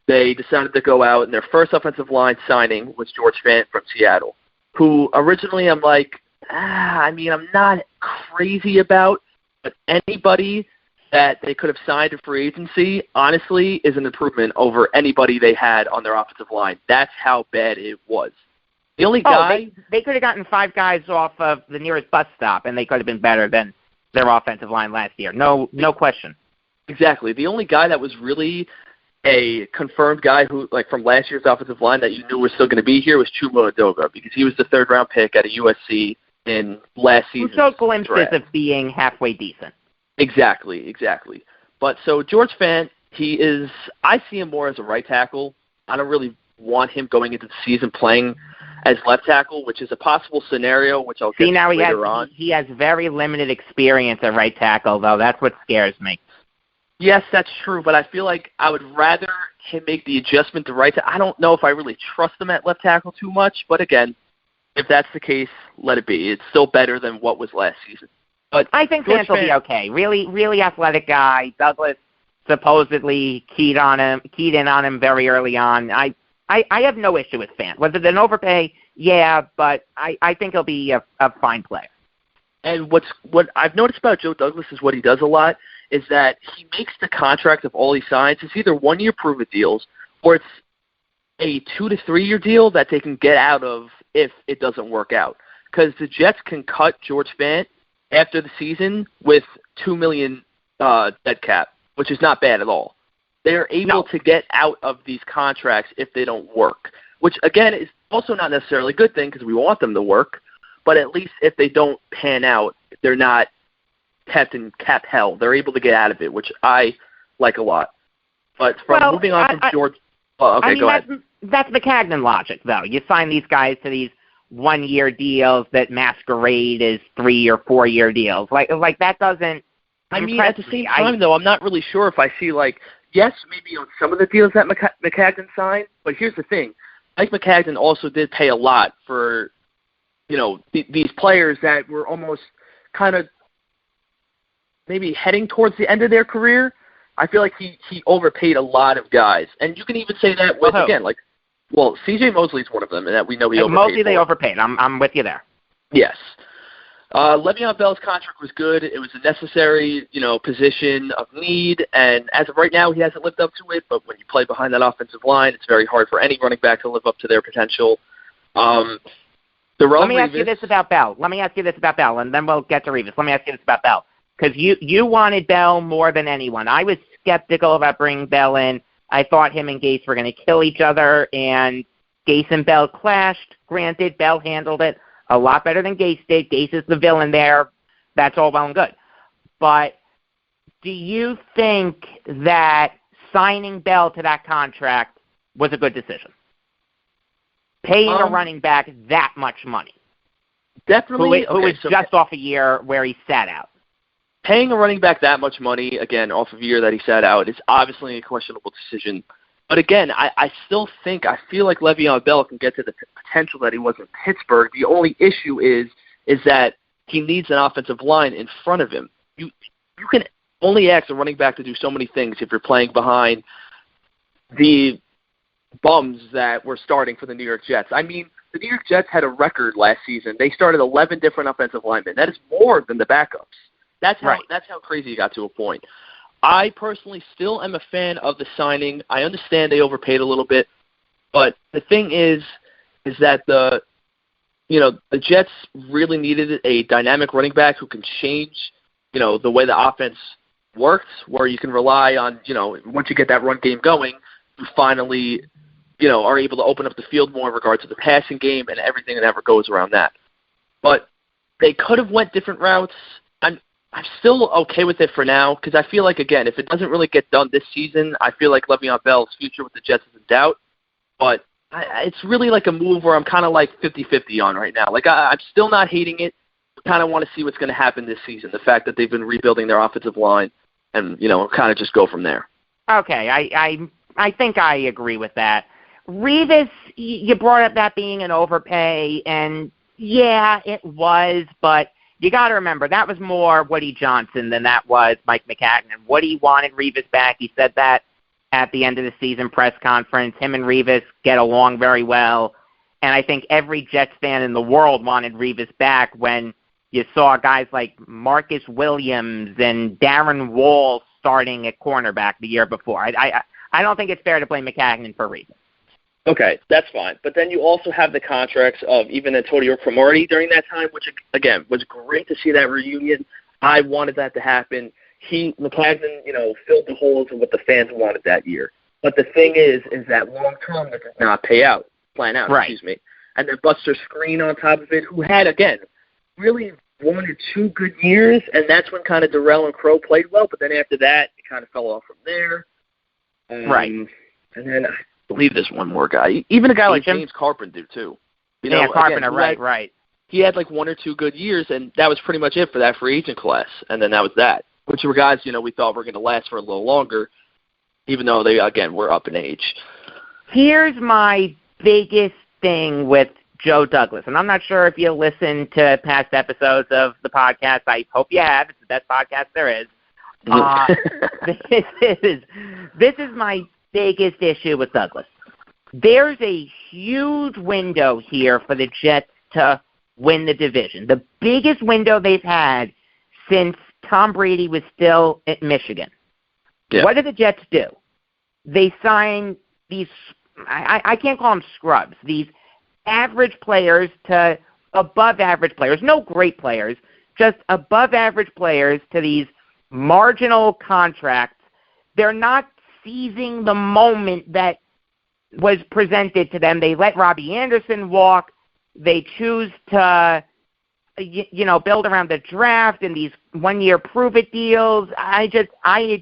they decided to go out, and their first offensive line signing was George Fant from Seattle, who originally I'm like, I'm not crazy about, but anybody that they could have signed to free agency, honestly, is an improvement over anybody they had on their offensive line. That's how bad it was. The only guy... They could have gotten 5 guys off of the nearest bus stop, and they could have been better than their offensive line last year. No question. Exactly. The only guy that was really a confirmed guy who, like from last year's offensive line that you knew was still going to be here was Chuma Edoga because he was the 3rd-round pick at a USC in last season. Who showed glimpses of being halfway decent. Exactly. But so George Fant, I see him more as a right tackle. I don't really want him going into the season playing as left tackle, which is a possible scenario, which I'll get to later on. He has very limited experience at right tackle, though. That's what scares me. Yes, that's true, but I feel like I would rather him make the adjustment to right tackle. I don't know if I really trust him at left tackle too much, but again, if that's the case, let it be. It's still better than what was last season. But I think Fant will be okay. Really athletic guy. Douglas supposedly keyed in on him very early on. I have no issue with Fant. Was it an overpay? Yeah, but I think he'll be a fine player. And what I've noticed about Joe Douglas is what he does a lot is that he makes the contract of all he signs. It's either 1-year prove-it deals or it's a 2 to 3 year deal that they can get out of if it doesn't work out. Because the Jets can cut George Fant after the season with $2 million dead cap, which is not bad at all. They're able to get out of these contracts if they don't work, which, again, is also not necessarily a good thing because we want them to work, but at least if they don't pan out, they're not kept in cap hell. They're able to get out of it, which I like a lot. But moving on from George... go ahead. That's McCagnon logic, though. You sign these guys to these 1-year deals that masquerade as 3 or 4 year deals. Like that doesn't... at the same time, though, I'm not really sure if I see, yes, maybe on some of the deals that McCagnon signed, but here's the thing. Mike McCagnon also did pay a lot for, these players that were almost kind of maybe heading towards the end of their career. I feel like he overpaid a lot of guys. And you can even say that with, C.J. Mosley's one of them, and that we know he overpaid. Mosley, they overpaid. I'm with you there. Yes. Le'Veon Bell's contract was good. It was a necessary, position of need, and as of right now, he hasn't lived up to it. But when you play behind that offensive line, it's very hard for any running back to live up to their potential. Let me ask you this about Bell, and then we'll get to Revis. Let me ask you this about Bell, because you wanted Bell more than anyone. I was skeptical about bringing Bell in. I thought him and Gase were going to kill each other, and Gase and Bell clashed. Granted, Bell handled it a lot better than Gase did. Gase is the villain there. That's all well and good. But do you think that signing Bell to that contract was a good decision? Paying a running back that much money. Definitely. Who was just off a year where he sat out. Paying a running back that much money, again, off of a year that he sat out, is obviously a questionable decision. But again, I still feel like Le'Veon Bell can get to the potential that he was in Pittsburgh. The only issue is that he needs an offensive line in front of him. You can only ask a running back to do so many things if you're playing behind the bums that were starting for the New York Jets. The New York Jets had a record last season. They started 11 different offensive linemen. That is more than the backups. That's how crazy it got to a point. I personally still am a fan of the signing. I understand they overpaid a little bit, but the thing is that the Jets really needed a dynamic running back who can change, the way the offense works, where you can rely on, once you get that run game going, you finally, are able to open up the field more in regards to the passing game and everything that ever goes around that. But they could have went different routes. I'm still okay with it for now because I feel like, again, if it doesn't really get done this season, I feel like Le'Veon Bell's future with the Jets is in doubt. But it's really like a move where I'm kind of like 50-50 on right now. Like, I'm still not hating it. I kind of want to see what's going to happen this season, the fact that they've been rebuilding their offensive line and, kind of just go from there. Okay, I think I agree with that. Revis, you brought up that being an overpay, and yeah, it was, but you got to remember, that was more Woody Johnson than that was Mike Maccagnan. Woody wanted Revis back. He said that at the end of the season press conference. Him and Revis get along very well, and I think every Jets fan in the world wanted Revis back when you saw guys like Marcus Williams and Darren Wall starting at cornerback the year before. I don't think it's fair to blame Maccagnan for Revis. Okay, that's fine. But then you also have the contracts of even Antonio Cromartie during that time, which, again, was great to see that reunion. I wanted that to happen. Maccagnan, filled the holes of what the fans wanted that year. But the thing is that long-term, that does not plan out, right. Excuse me. And then Buster Screen on top of it, who had, again, really 1 or 2 good years, and that's when kind of Darrell and Crow played well. But then after that, it kind of fell off from there. Right. And then I believe there's one more guy. Even a guy like James Carpenter, too. Carpenter, again, right. He had like 1 or 2 good years, and that was pretty much it for that free agent class. And then that was that, which were guys, we thought were going to last for a little longer, even though they, again, were up in age. Here's my biggest thing with Joe Douglas, and I'm not sure if you listened to past episodes of the podcast. I hope you have. It's the best podcast there is. This is my biggest issue with Douglas. There's a huge window here for the Jets to win the division. The biggest window they've had since Tom Brady was still at Michigan. Yeah. What did the Jets do? They signed these, I can't call them scrubs, these average players to above average players. No great players, just above average players to these marginal contracts. They're not seizing the moment that was presented to them. They let Robbie Anderson walk. They choose to, build around the draft and these one-year prove-it deals. I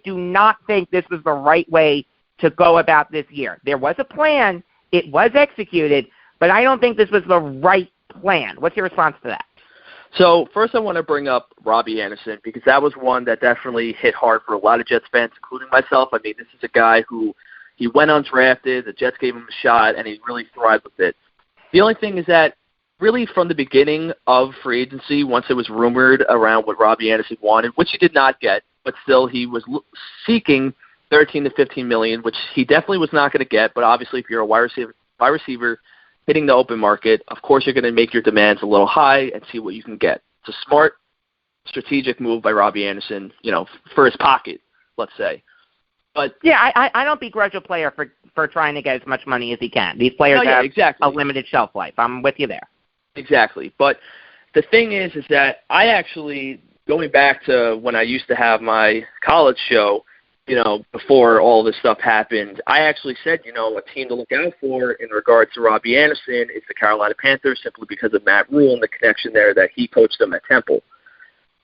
do not think this was the right way to go about this year. There was a plan. It was executed, but I don't think this was the right plan. What's your response to that? So first I want to bring up Robbie Anderson because that was one that definitely hit hard for a lot of Jets fans, including myself. I mean, this is a guy who he went undrafted. The Jets gave him a shot, and he really thrived with it. The only thing is that really from the beginning of free agency, once it was rumored around what Robbie Anderson wanted, which he did not get, but still he was seeking $13 to $15 million, which he definitely was not going to get. But obviously, if you're a wide receiver hitting the open market, of course you're going to make your demands a little high and see what you can get. It's a smart, strategic move by Robbie Anderson, for his pocket, let's say. But yeah, I don't begrudge a player for trying to get as much money as he can. These players have a limited shelf life. I'm with you there. Exactly. But the thing is that I actually, going back to when I used to have my college show, before all this stuff happened, I actually said, a team to look out for in regards to Robbie Anderson is the Carolina Panthers, simply because of Matt Rule and the connection there that he coached them at Temple.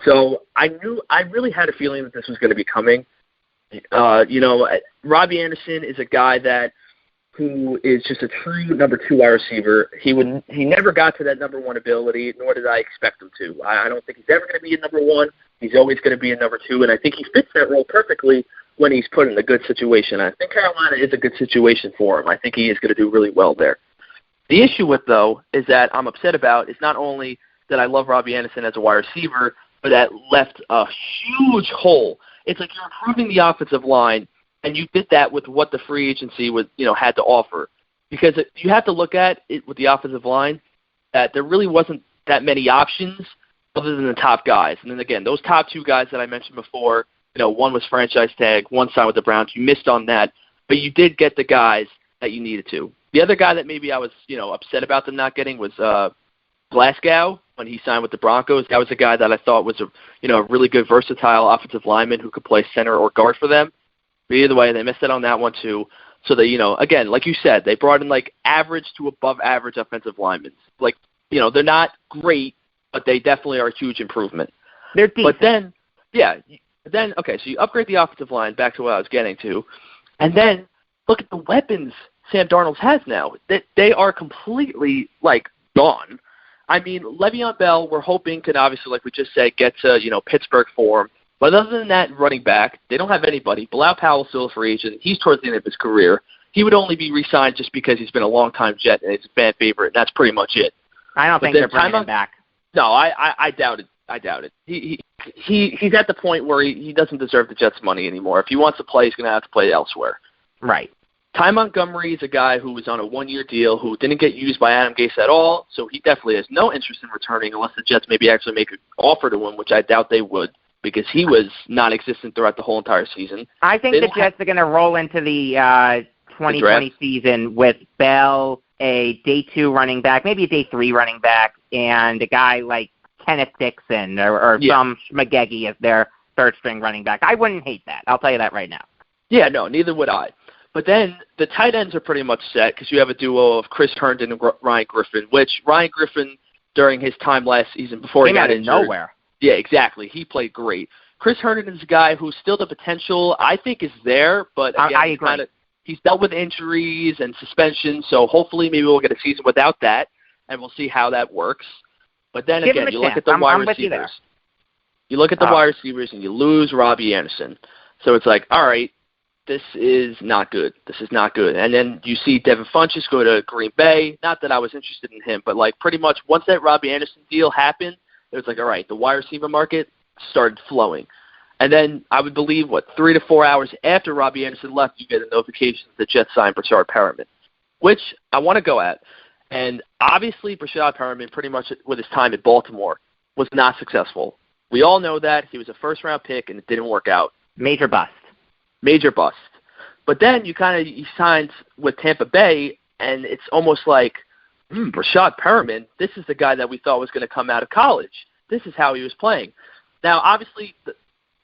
So I really had a feeling that this was going to be coming. Robbie Anderson is a guy who is just a true number 2 wide receiver. He never got to that number 1 ability, nor did I expect him to. I don't think he's ever going to be a number 1. He's always going to be a number 2, and I think he fits that role perfectly when he's put in a good situation. I think Carolina is a good situation for him. I think he is going to do really well there. The issue with, though, is that I'm upset about is not only that I love Robbie Anderson as a wide receiver, but that left a huge hole. It's like you're improving the offensive line, and you did that with what the free agency had to offer. Because you have to look at it with the offensive line that there really wasn't that many options other than the top guys. And then again, those top 2 guys that I mentioned before, one was franchise tag, one signed with the Browns. You missed on that, but you did get the guys that you needed to. The other guy that maybe I was, upset about them not getting was Glasgow when he signed with the Broncos. That was a guy that I thought was a really good versatile offensive lineman who could play center or guard for them. But either way, they missed out on that one too. So they, again, like you said, they brought in like average to above average offensive linemen. Like, they're not great, but they definitely are a huge improvement. They're decent. But then, okay, so you upgrade the offensive line, back to what I was getting to, and then look at the weapons Sam Darnold has now. They are completely, gone. I mean, Le'Veon Bell, we're hoping can obviously, like we just said, get to, Pittsburgh for him. But other than that, running back, they don't have anybody. Bilal Powell's still a free agent. He's towards the end of his career. He would only be re-signed just because he's been a long-time Jet and he's a fan favorite. That's pretty much it. I don't think they're bringing him back. No, I doubt it. I doubt it. He's at the point where he doesn't deserve the Jets' money anymore. If he wants to play, he's going to have to play elsewhere. Right. Ty Montgomery is a guy who was on a one-year deal who didn't get used by Adam Gase at all, so he definitely has no interest in returning unless the Jets maybe actually make an offer to him, which I doubt they would, because he was non-existent throughout the whole entire season. I think the Jets are going to roll into the 2020 season with Bell, a day 2 running back, maybe a day 3 running back, and a guy like Kenneth Dixon or some Schmagegi as their third-string running back. I wouldn't hate that. I'll tell you that right now. Yeah, no, neither would I. But then the tight ends are pretty much set because you have a duo of Chris Herndon and Ryan Griffin, which Ryan Griffin, during his time last season before he got injured. Came out of nowhere. Yeah, exactly. He played great. Chris Herndon is a guy who's still the potential, I think, is there, but again, I agree. He's dealt with injuries and suspension, so hopefully maybe we'll get a season without that, and we'll see how that works. But then again, you look at the wide receivers. You look at the wide receivers and you lose Robbie Anderson. So it's like, all right, this is not good. This is not good. And then you see Devin Funchess go to Green Bay. Not that I was interested in him, but pretty much once that Robbie Anderson deal happened, it was like, all right, the wide receiver market started flowing. And then I would believe, 3 to 4 hours after Robbie Anderson left, you get a notification that the Jets signed Brashad Perriman, which I want to go at. And obviously, Brashad Perriman, pretty much with his time at Baltimore, was not successful. We all know that. He was a first-round pick, and it didn't work out. Major bust. Major bust. But then he signed with Tampa Bay, and it's almost like, Brashad Perriman, this is the guy that we thought was going to come out of college. This is how he was playing. Now, obviously,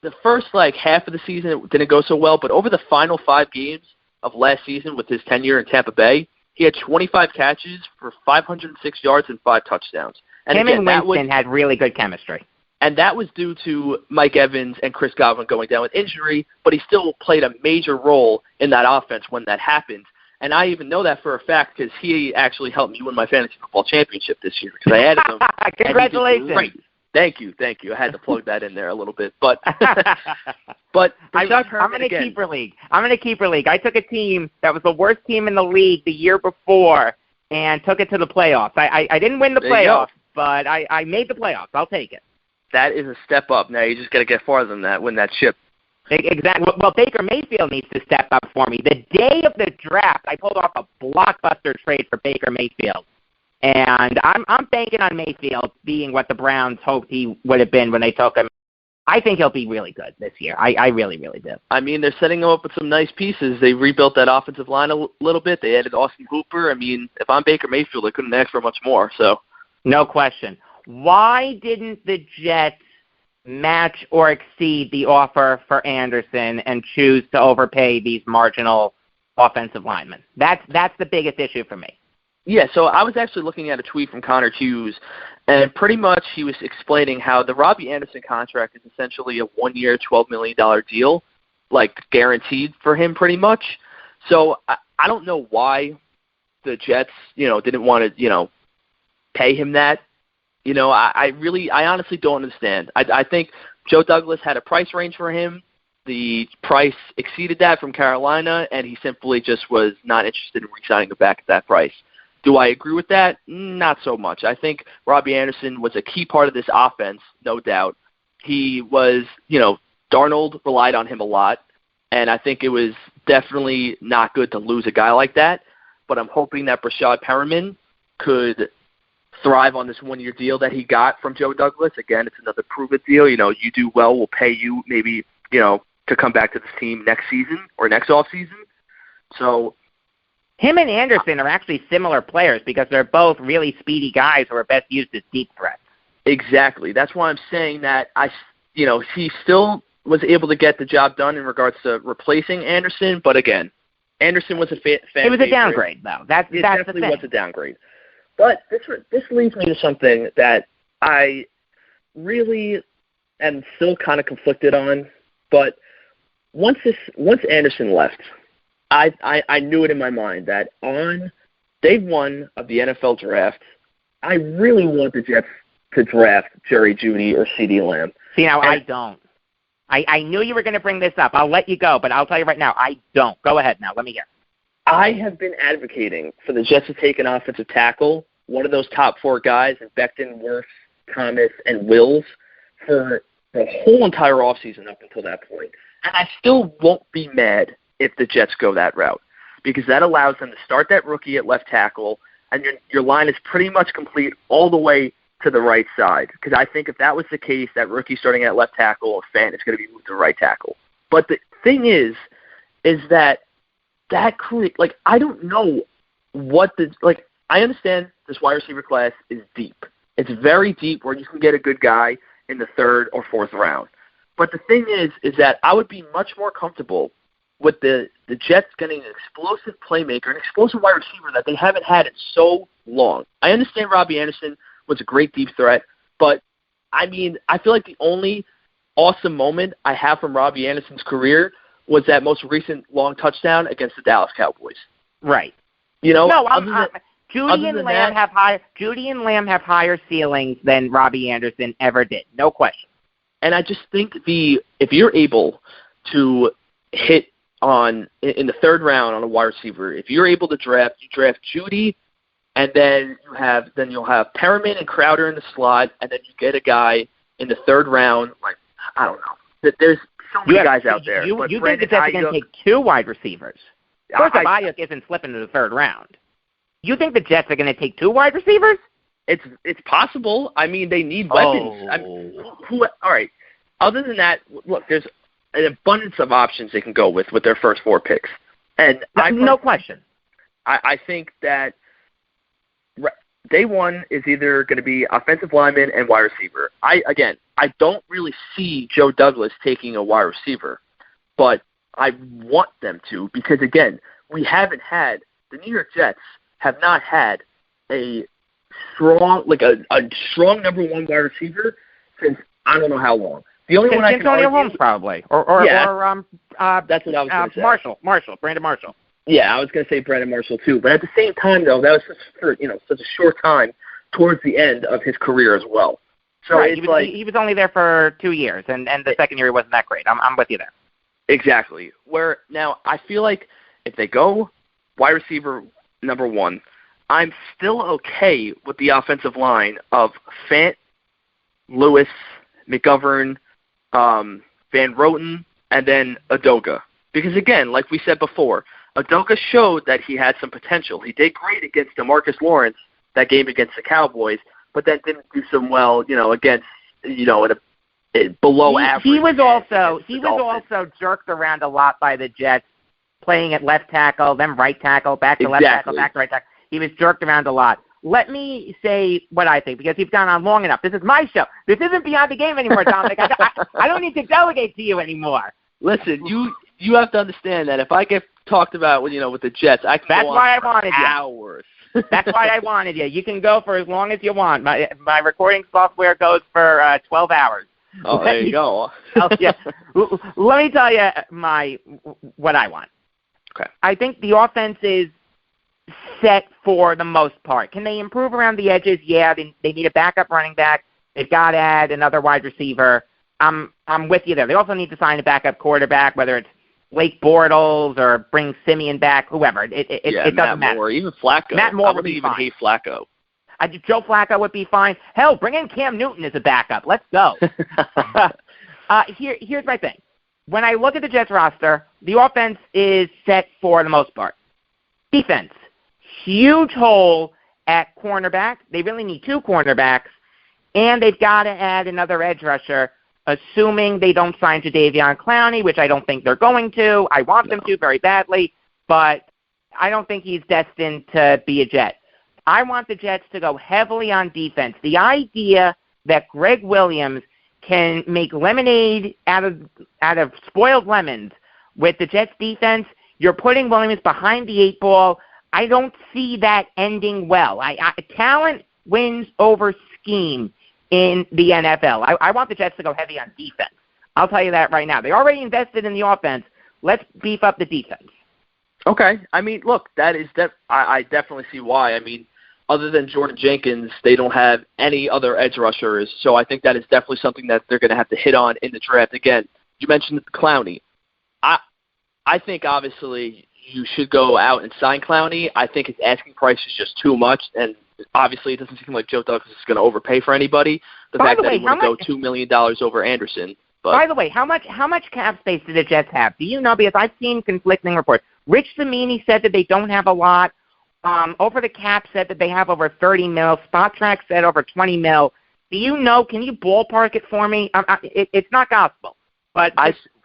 the first half of the season it didn't go so well, but over the final 5 games of last season with his tenure in Tampa Bay, he had 25 catches for 506 yards and 5 touchdowns. And him and Winston had really good chemistry. And that was due to Mike Evans and Chris Godwin going down with injury, but he still played a major role in that offense when that happened. And I even know that for a fact because he actually helped me win my fantasy football championship this year because I added him. Congratulations. Great. Thank you. I had to plug that in there a little bit. But I'm in a keeper league. I took a team that was the worst team in the league the year before and took it to the playoffs. I didn't win the playoffs, but I made the playoffs. I'll take it. That is a step up. Now you just got to get farther than that, win that chip. Exactly. Well, Baker Mayfield needs to step up for me. The day of the draft, I pulled off a blockbuster trade for Baker Mayfield. And I'm banking on Mayfield being what the Browns hoped he would have been when they took him. I think he'll be really good this year. I really, really do. I mean, they're setting him up with some nice pieces. They rebuilt that offensive line a little bit. They added Austin Hooper. I mean, if I'm Baker Mayfield, I couldn't ask for much more. So, no question. Why didn't the Jets match or exceed the offer for Anderson and choose to overpay these marginal offensive linemen? That's the biggest issue for me. Yeah, so I was actually looking at a tweet from Connor Hughes, and pretty much he was explaining how the Robbie Anderson contract is essentially a 1-year, $12 million deal, guaranteed for him pretty much. So I don't know why the Jets, didn't want to, pay him that. I honestly don't understand. I think Joe Douglas had a price range for him. The price exceeded that from Carolina, and he simply just was not interested in re-signing him back at that price. Do I agree with that? Not so much. I think Robbie Anderson was a key part of this offense, no doubt. He was, Darnold relied on him a lot, and I think it was definitely not good to lose a guy like that. But I'm hoping that Brashad Perriman could thrive on this 1-year deal that he got from Joe Douglas. Again, it's another prove-it deal. You do well, we'll pay you maybe, to come back to this team next season or next offseason. So him and Anderson are actually similar players because they're both really speedy guys who are best used as deep threats. Exactly. That's why I'm saying that he still was able to get the job done in regards to replacing Anderson. But again, Anderson was a fan. It was a downgrade, though. That's definitely the thing. Was a downgrade. But this leads me to something that I really am still kind of conflicted on. But once Anderson left, I knew it in my mind that on day one of the NFL draft, I really want the Jets to draft Jerry Jeudy or CeeDee Lamb. See, now I don't. I knew you were going to bring this up. I'll let you go, but I'll tell you right now, I don't. Go ahead now. Let me hear. I have been advocating for the Jets to take an offensive tackle, one of those top 4 guys, in Becton, Wirfs, Thomas, and Wills, for the whole entire offseason up until that point. And I still won't be mad if the Jets go that route, because that allows them to start that rookie at left tackle, and your line is pretty much complete all the way to the right side. Because I think if that was the case, that rookie starting at left tackle, Fant is going to be moved to right tackle. But the thing is that I don't know what I understand this wide receiver class is deep. It's very deep where you can get a good guy in the 3rd or 4th round. But the thing is that I would be much more comfortable with the Jets getting an explosive playmaker, an explosive wide receiver that they haven't had in so long. I understand Robbie Anderson was a great deep threat, but I feel like the only awesome moment I have from Robbie Anderson's career was that most recent long touchdown against the Dallas Cowboys. Right. No, Jeudy and Lamb have higher ceilings than Robbie Anderson ever did. No question. And I just think if you're able to hit in the 3rd round on a wide receiver, if you're able to draft Jeudy, and then you'll have Perriman and Crowder in the slot, and then you get a guy in the 3rd round. I don't know. There's so many guys out there. You think the Jets are going to take 2 wide receivers? First of all, Ayuk isn't slipping to the 3rd round. You think the Jets are going to take 2 wide receivers? It's possible. They need weapons. All right. Other than that, look, there's an abundance of options they can go with their first 4 picks. And no question. I think that day one is either going to be offensive lineman and wide receiver. I don't really see Joe Douglas taking a wide receiver, but I want them to, because, again, the New York Jets have not had a strong number 1 wide receiver since I don't know how long. The only one I can argue, Holmes probably, or that's what I was going to say. Brandon Marshall. Yeah, I was going to say Brandon Marshall too, but at the same time, though, that was such a short time towards the end of his career as well. So right, he was only there for 2 years, and the second year he wasn't that great. I'm with you there. Exactly. Where now I feel like if they go wide receiver number 1, I'm still okay with the offensive line of Fant, Lewis, McGovern, Van Roten, and then Udoka. Because, again, like we said before, Udoka showed that he had some potential. He did great against DeMarcus Lawrence that game against the Cowboys, but then didn't do so well, against, below average. He was also jerked around a lot by the Jets, playing at left tackle, then right tackle, back to left tackle, back to right tackle. He was jerked around a lot. Let me say what I think, because you've gone on long enough. This is my show. This isn't Beyond the Game anymore, Dominic. I don't need to delegate to you anymore. Listen, you have to understand that if I get talked about with the Jets, I can go on for hours. That's why I wanted you. You can go for as long as you want. My recording software goes for 12 hours. Oh, there you go. Yeah. Let me tell you what I want. Okay. I think the offense is set for the most part. Can they improve around the edges? Yeah, they need a backup running back. They've got to add another wide receiver. I'm with you there. They also need to sign a backup quarterback, whether it's Blake Bortles or bring Simeon back, whoever. It doesn't Matt matter. Moore, even Flacco. Matt Moore would be fine. I wouldn't even hate Flacco. Joe Flacco would be fine. Hell, bring in Cam Newton as a backup. Let's go. Here's my thing. When I look at the Jets roster, the offense is set for the most part. Defense, huge hole at cornerback. They really need 2 cornerbacks, and they've got to add another edge rusher, assuming they don't sign Jadeveon Clowney, which I don't think they're going to. I want them to very badly, but I don't think he's destined to be a Jet. I want the Jets to go heavily on defense. The idea that Greg Williams can make lemonade out of spoiled lemons with the Jets defense, you're putting Williams behind the 8 ball. I don't see that ending well. Talent wins over scheme in the NFL. I want the Jets to go heavy on defense. I'll tell you that right now. They already invested in the offense. Let's beef up the defense. Okay. I mean, look, I definitely see why. I mean, other than Jordan Jenkins, they don't have any other edge rushers, so I think that is definitely something that they're going to have to hit on in the draft. Again, you mentioned Clowney. I think, obviously, you should go out and sign Clowney. I think his asking price is just too much, and obviously it doesn't seem like Joe Douglas is going to overpay for anybody. The fact that he would go $2 million over Anderson. But, by the way, how much cap space do the Jets have? Do you know? Because I've seen conflicting reports. Rich Zamini said that they don't have a lot. Over the cap said that they have over 30 mil. Spot Track said over 20 mil. Do you know? Can you ballpark it for me? It's not gospel, but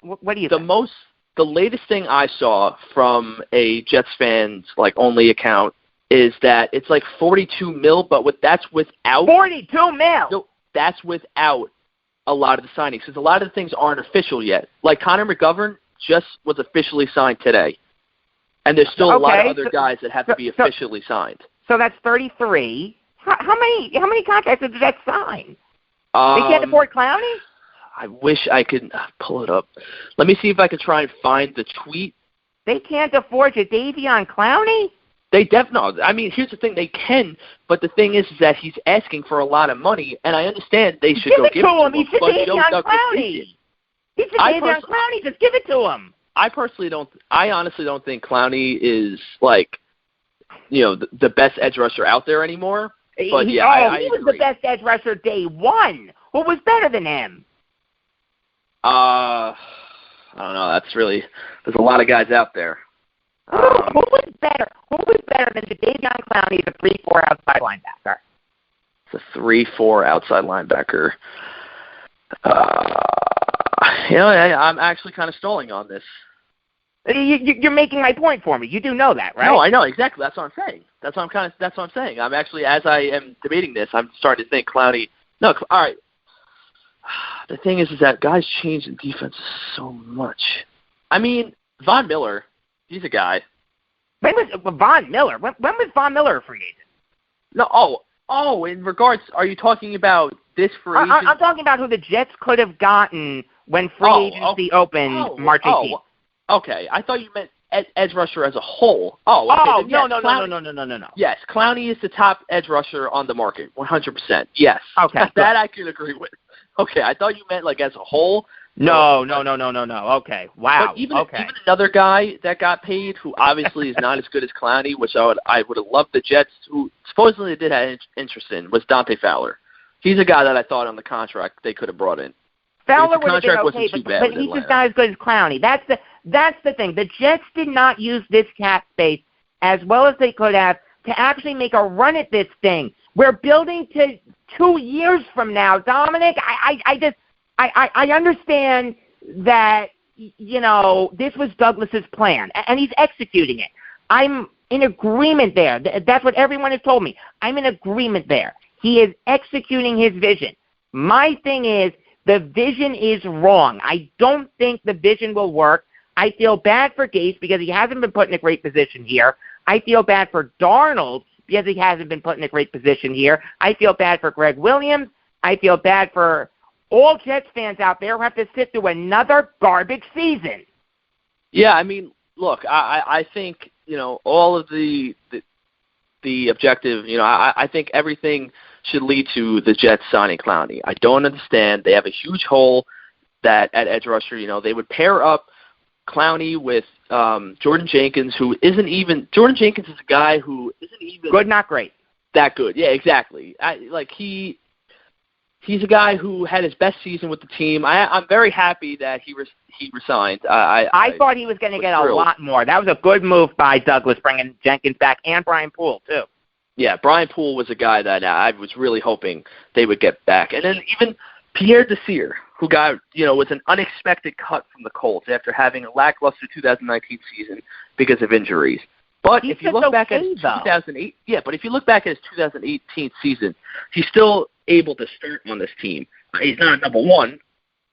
what do you think? The latest thing I saw from a Jets fans only account is that it's 42 mil, but that's without 42 mil. No, that's without a lot of the signings because a lot of the things aren't official yet. Like Connor McGovern just was officially signed today, and there's still a lot of other guys that have to be officially signed. So that's 33. How many contracts did the Jets sign? They can't afford Clowney? I wish I could pull it up. Let me see if I can try and find the tweet. They can't afford Jadeveon Clowney? They definitely. I mean, here's the thing: they can, but the thing is that he's asking for a lot of money, and I understand they should give it to him. He's Jadeveon Clowney. He's Jadeveon Clowney. Just give it to him. I honestly don't think Clowney is the best edge rusher out there anymore. But he was agree. The best edge rusher day one. Who was better than him? I don't know. There's a lot of guys out there. Who was better? Who was better than Jadeveon Clowney, the 3-4 outside linebacker? It's a 3-4 outside linebacker. I'm actually kind of stalling on this. You're making my point for me. You do know that, right? No, I know exactly. That's what I'm saying. That's what I'm saying. I'm actually, as I am debating this, I'm starting to think Clowney. No, all right. The thing is that guys change in defense so much. I mean, Von Miller, he's a guy. When was Von Miller? When was Von Miller a free agent? No, in regards, are you talking about this free agent? I'm talking about who the Jets could have gotten when free agency opened March 18th. Okay, I thought you meant edge rusher as a whole. No. Yes, Clowney is the top edge rusher on the market, 100%. Yes. Okay. That I can agree with. Okay, I thought you meant as a whole. No. Okay. Wow. But even another guy that got paid who obviously is not as good as Clowney, which I would have loved the Jets, who supposedly did have interest in, was Dante Fowler. He's a guy that I thought on the contract they could have brought in. Fowler would have been okay, but he's just not as good as Clowney. That's the thing. The Jets did not use this cap space as well as they could have to actually make a run at this thing. We're building to 2 years from now, Dominic. I understand that this was Douglas's plan and he's executing it. I'm in agreement there. That's what everyone has told me. I'm in agreement there. He is executing his vision. My thing is, the vision is wrong. I don't think the vision will work. I feel bad for Gase because he hasn't been put in a great position here. I feel bad for Darnold because he hasn't been put in a great position here. I feel bad for Greg Williams. I feel bad for all Jets fans out there who have to sit through another garbage season. Yeah, I mean, look, I think, all of the objective, I think everything should lead to the Jets signing Clowney. I don't understand. They have a huge hole that at edge rusher, they would pair up Clowney with Jordan Jenkins, who isn't even – Jordan Jenkins is a guy who isn't even – good, not great. That good. Yeah, exactly. He's a guy who had his best season with the team. I'm very happy that he resigned. I thought he was going to get a lot more. That was a good move by Douglas, bringing Jenkins back, and Brian Poole, too. Yeah, Brian Poole was a guy that I was really hoping they would get back. And then even Pierre Desir, who got, was an unexpected cut from the Colts after having a lackluster 2019 season because of injuries. But if you look back at his 2008, but if you look back at his 2018 season, he's still able to start on this team. He's not a number one,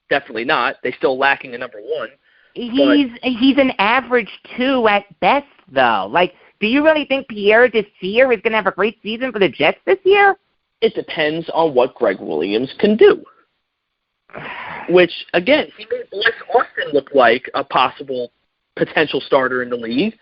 definitely not. They're still lacking a number one. He's an average 2 at best, though. Do you really think Pierre Desir is going to have a great season for the Jets this year? It depends on what Greg Williams can do. Which, again, he made Bless Austin look like a possible potential starter in the league.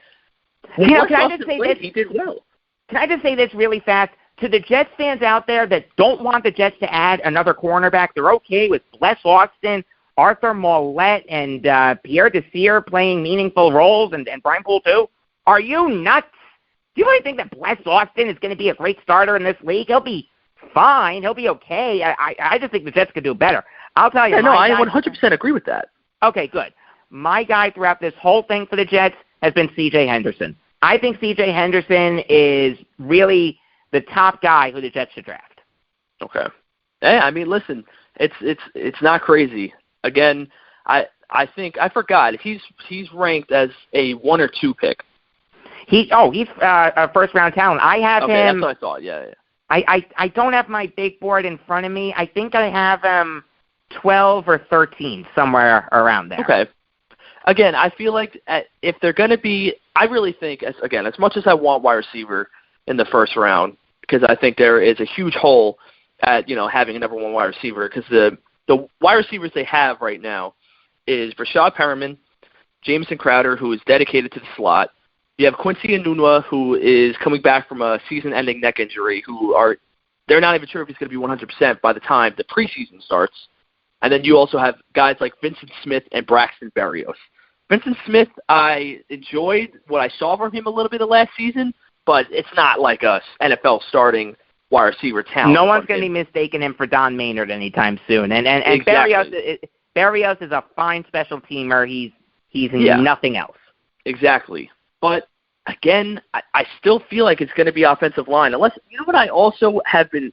Well, can I just say this? He did well. Can I just say this really fast? To the Jets fans out there that don't want the Jets to add another cornerback, they're okay with Bless Austin, Arthur Mollett, and Pierre Desir playing meaningful roles, and Brian Poole too. Are you nuts? Do you really think that Bless Austin is going to be a great starter in this league? He'll be fine. He'll be okay. I just think the Jets could do better. I'll tell you. Yeah, no, I 100% agree with that. Okay, good. My guy throughout this whole thing for the Jets has been C.J. Henderson. I think C.J. Henderson is really the top guy who the Jets should draft. Okay. Hey, I mean, listen, it's not crazy. Again, I think I forgot he's ranked as a 1 or 2 pick. He's a first round talent. I have him. That's what I thought. Yeah. I don't have my big board in front of me. I think I have him 12 or 13, somewhere around there. Okay. Again, I feel like if they're going to be, I really think, as much as I want wide receiver in the first round, because I think there is a huge hole at having a number 1 wide receiver, because the wide receivers they have right now is Rashad Perriman, Jamison Crowder, who is dedicated to the slot. You have Quincy Enunwa, who is coming back from a season-ending neck injury, they're not even sure if he's going to be 100% by the time the preseason starts. And then you also have guys like Vincent Smith and Braxton Berrios. Vincent Smith, I enjoyed what I saw from him a little bit of last season, but it's not like a NFL starting wide receiver talent. No one's going to be mistaking him for Don Maynard anytime soon. And exactly. Berrios is a fine special teamer. He's nothing else. Exactly. But, again, I still feel like it's going to be offensive line. Unless, you know what I also have been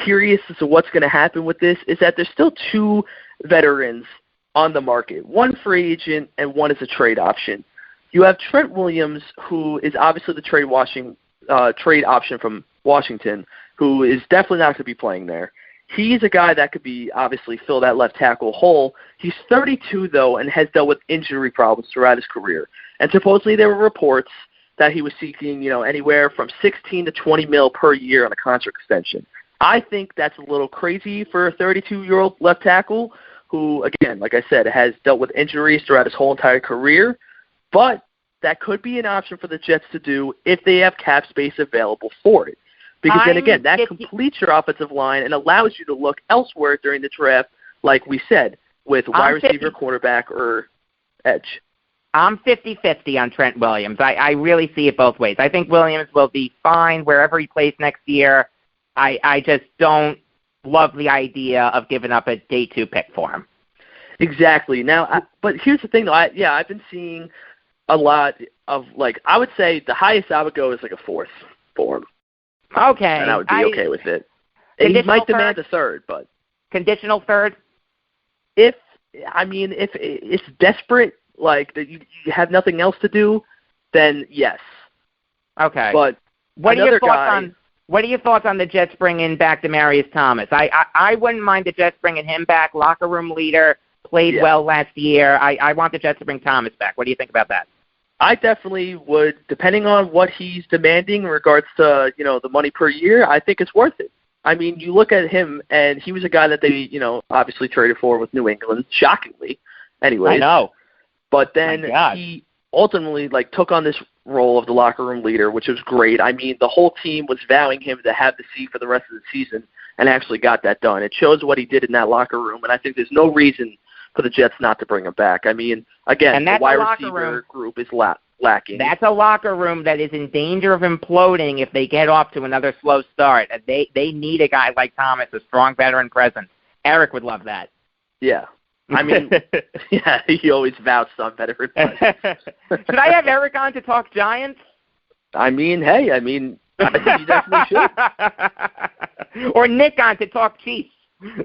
curious as to what's going to happen with this is that there's still 2 veterans on the market. One free agent and one is a trade option. You have Trent Williams, who is obviously the trade option from Washington, who is definitely not going to be playing there. He's a guy that could be obviously fill that left tackle hole. He's 32, though, and has dealt with injury problems throughout his career. And supposedly there were reports that he was seeking, anywhere from 16 to 20 mil per year on a contract extension. I think that's a little crazy for a 32-year-old left tackle who, again, like I said, has dealt with injuries throughout his whole entire career. But that could be an option for the Jets to do if they have cap space available for it. Because then again, that completes your offensive line and allows you to look elsewhere during the draft, like we said, with wide receiver, quarterback, or edge. I'm 50-50 on Trent Williams. I really see it both ways. I think Williams will be fine wherever he plays next year. I just don't love the idea of giving up a day 2 pick for him. Exactly. Now, but here's the thing, though. I've been seeing a lot of, I would say the highest I would go is like a 4th for him. Okay. And I would be okay with it. He might demand a 3rd, but. Conditional 3rd? If it's desperate, like that you have nothing else to do, then yes. Okay. But what are your thoughts on the Jets bringing back Demaryius Thomas? I wouldn't mind the Jets bringing him back. Locker room leader, played well last year. I want the Jets to bring Thomas back. What do you think about that? I definitely would, depending on what he's demanding in regards to, the money per year, I think it's worth it. I mean, you look at him, and he was a guy that they, obviously traded for with New England, shockingly. Anyways. I know. But then he ultimately, took on this role of the locker room leader, which was great. I mean, the whole team was vowing him to have the seat for the rest of the season and actually got that done. It shows what he did in that locker room, and I think there's no reason for the Jets not to bring him back. I mean, again, the wide receiver group is lacking. That's a locker room that is in danger of imploding if they get off to another slow start. They need a guy like Thomas, a strong veteran presence. Eric would love that. Yeah. I mean, he always vouched on veteran presence. Should I have Eric on to talk Giants? I think you definitely should. Or Nick on to talk Chiefs.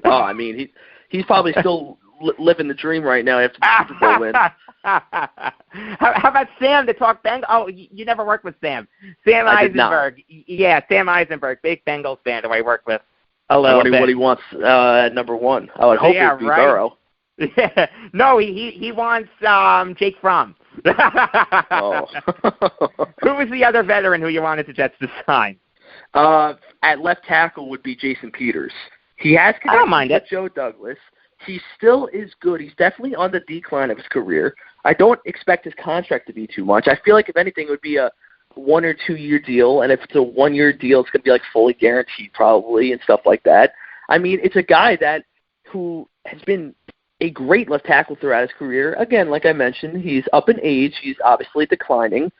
Oh, I mean, he's probably still living the dream right now after the Super Bowl win. How about Sam to talk Bengals? Oh, you never worked with Sam. Sam Eisenberg. Yeah, Sam Eisenberg, big Bengals fan who I work with a little bit. What he wants at number 1. I would hope it would be Burrow. Yeah. No, he wants Jake Fromm. Oh. Who was the other veteran who you wanted the Jets to sign? At left tackle would be Jason Peters. He has connected with Joe Douglas. He still is good. He's definitely on the decline of his career. I don't expect his contract to be too much. I feel like if anything, it would be a 1 or 2 year deal, and if it's a 1 year deal, it's going to be like fully guaranteed probably and stuff like that. I mean, it's a guy who has been a great left tackle throughout his career. Again, like I mentioned, he's up in age. He's obviously declining,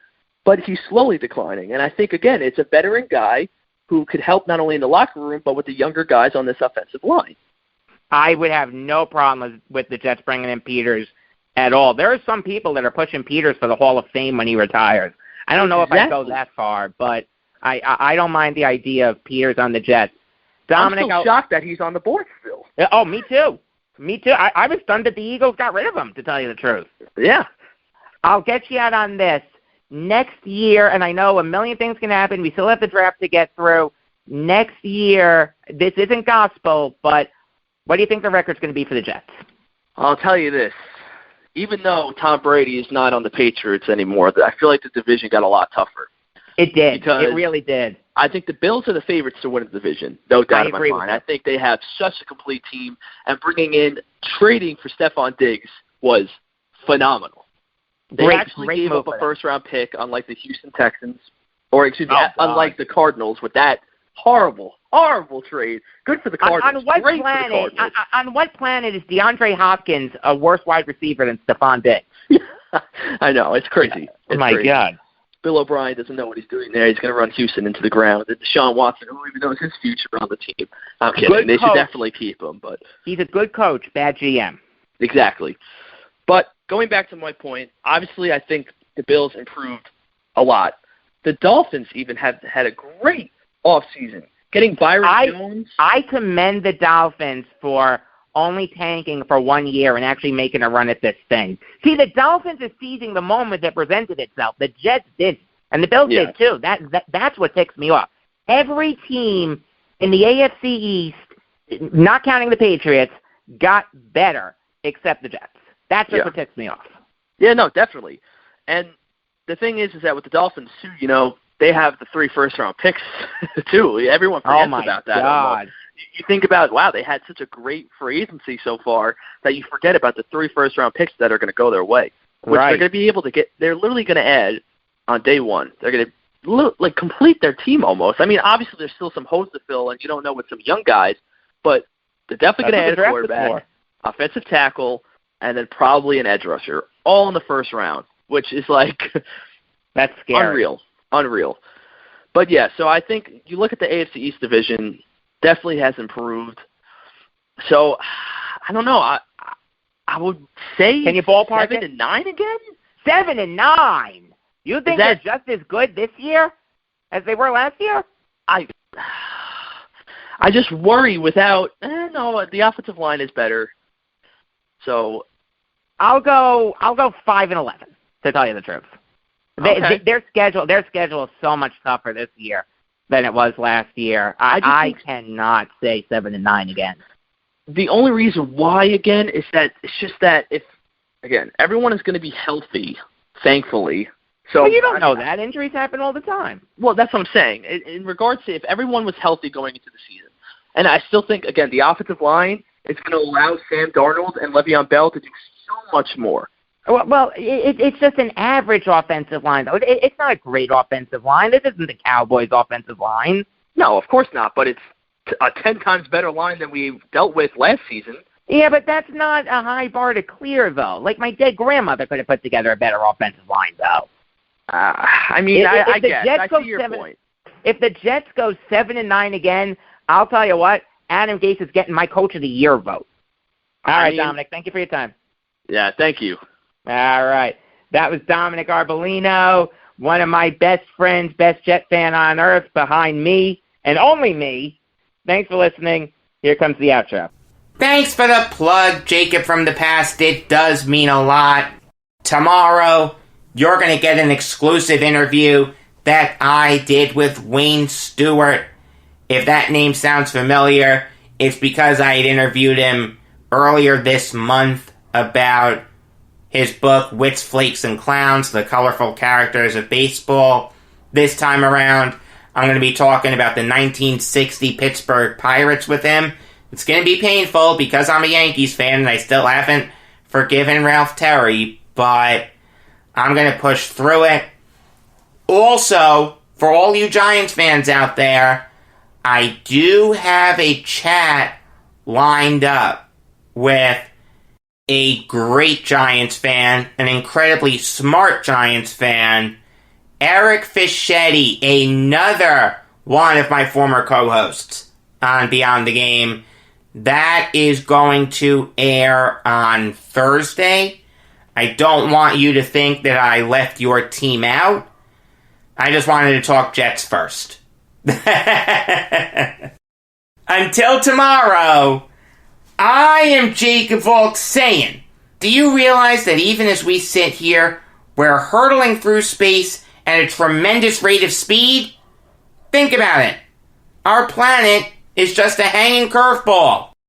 but he's slowly declining. And I think, again, it's a veteran guy who could help not only in the locker room, but with the younger guys on this offensive line. I would have no problem with the Jets bringing in Peters at all. There are some people that are pushing Peters for the Hall of Fame when he retires. I don't know if I'd go that far, but I don't mind the idea of Peters on the Jets. Dominic, I'm still shocked that he's on the board still. Oh, me too. Me too. I was stunned that the Eagles got rid of him, to tell you the truth. Yeah. I'll get you out on this. Next year, and I know a million things can happen. We still have the draft to get through. Next year, this isn't gospel, but what do you think the record's going to be for the Jets? I'll tell you this. Even though Tom Brady is not on the Patriots anymore, I feel like the division got a lot tougher. It did. It really did. I think the Bills are the favorites to win the division, no doubt in my mind. I think they have such a complete team, and trading for Stephon Diggs was phenomenal. They actually gave up a first-round pick, unlike the Houston Texans, unlike the Cardinals with that horrible trade. Good for the Cardinals. On what planet is DeAndre Hopkins a worse wide receiver than Stephon Diggs? I know. It's crazy. Oh, my God. Bill O'Brien doesn't know what he's doing there. He's going to run Houston into the ground. And Deshaun Watson, who even knows his future on the team. I'm kidding. They should definitely keep him. But he's a good coach, bad GM. Exactly. But going back to my point, obviously I think the Bills improved a lot. The Dolphins even have had a great offseason. Getting Byron Jones. I commend the Dolphins for only tanking for 1 year and actually making a run at this thing. See, the Dolphins are seizing the moment that presented itself. The Jets didn't, and the Bills did too. That's what ticks me off. Every team in the AFC East, not counting the Patriots, got better except the Jets. That's just what ticks me off. Yeah, no, definitely. And the thing is that with the Dolphins too, they have the 3 first-round picks too. Everyone forgets about that. God. You think about, wow, they had such a great free agency so far that you forget about the 3 first-round picks that are going to go their way, which they're going to be able to get. They're literally going to add on day one. They're going to complete their team almost. I mean, obviously there's still some holes to fill, and you don't know with some young guys, but they're definitely going to add a quarterback, offensive tackle, and then probably an edge rusher, all in the first round, which is that's scary. Unreal. But yeah, so I think you look at the AFC East division, definitely has improved. So I don't know. I would say, can you ballpark 7-9 again? 7-9. You think they're just as good this year as they were last year? I just worry without. No, the offensive line is better. So I'll go 5-11 to tell you the truth. Okay. Their schedule is so much tougher this year than it was last year. I cannot say 7-9 again. The only reason why again is that it's just that if everyone is going to be healthy, thankfully. So you don't know that injuries happen all the time. Well, that's what I'm saying. In regards to if everyone was healthy going into the season, and I still think again the offensive line is going to allow Sam Darnold and Le'Veon Bell to do so much more. Well, it's just an average offensive line, though. It's not a great offensive line. This isn't the Cowboys' offensive line. No, of course not, but it's a 10 times better line than we dealt with last season. Yeah, but that's not a high bar to clear, though. Like, my dead grandmother could have put together a better offensive line, though. I guess. I see your point. If the Jets go 7-9 again, I'll tell you what, Adam Gase is getting my Coach of the Year vote. All right, Dominic, thank you for your time. Yeah, thank you. All right. That was Dominick Arbolino, one of my best friends, best Jet fan on earth, behind me, and only me. Thanks for listening. Here comes the outro. Thanks for the plug, Jacob from the past. It does mean a lot. Tomorrow, you're going to get an exclusive interview that I did with Wayne Stewart. If that name sounds familiar, it's because I had interviewed him earlier this month about his book, Wits, Flakes, and Clowns, The Colorful Characters of Baseball. This time around, I'm going to be talking about the 1960 Pittsburgh Pirates with him. It's going to be painful because I'm a Yankees fan and I still haven't forgiven Ralph Terry, but I'm going to push through it. Also, for all you Giants fans out there, I do have a chat lined up with a great Giants fan, an incredibly smart Giants fan, Eric Fischetti, another one of my former co-hosts on Beyond the Game. That is going to air on Thursday. I don't want you to think that I left your team out. I just wanted to talk Jets first. Until tomorrow, I am Jacob Valk saying, do you realize that even as we sit here, we're hurtling through space at a tremendous rate of speed? Think about it. Our planet is just a hanging curveball.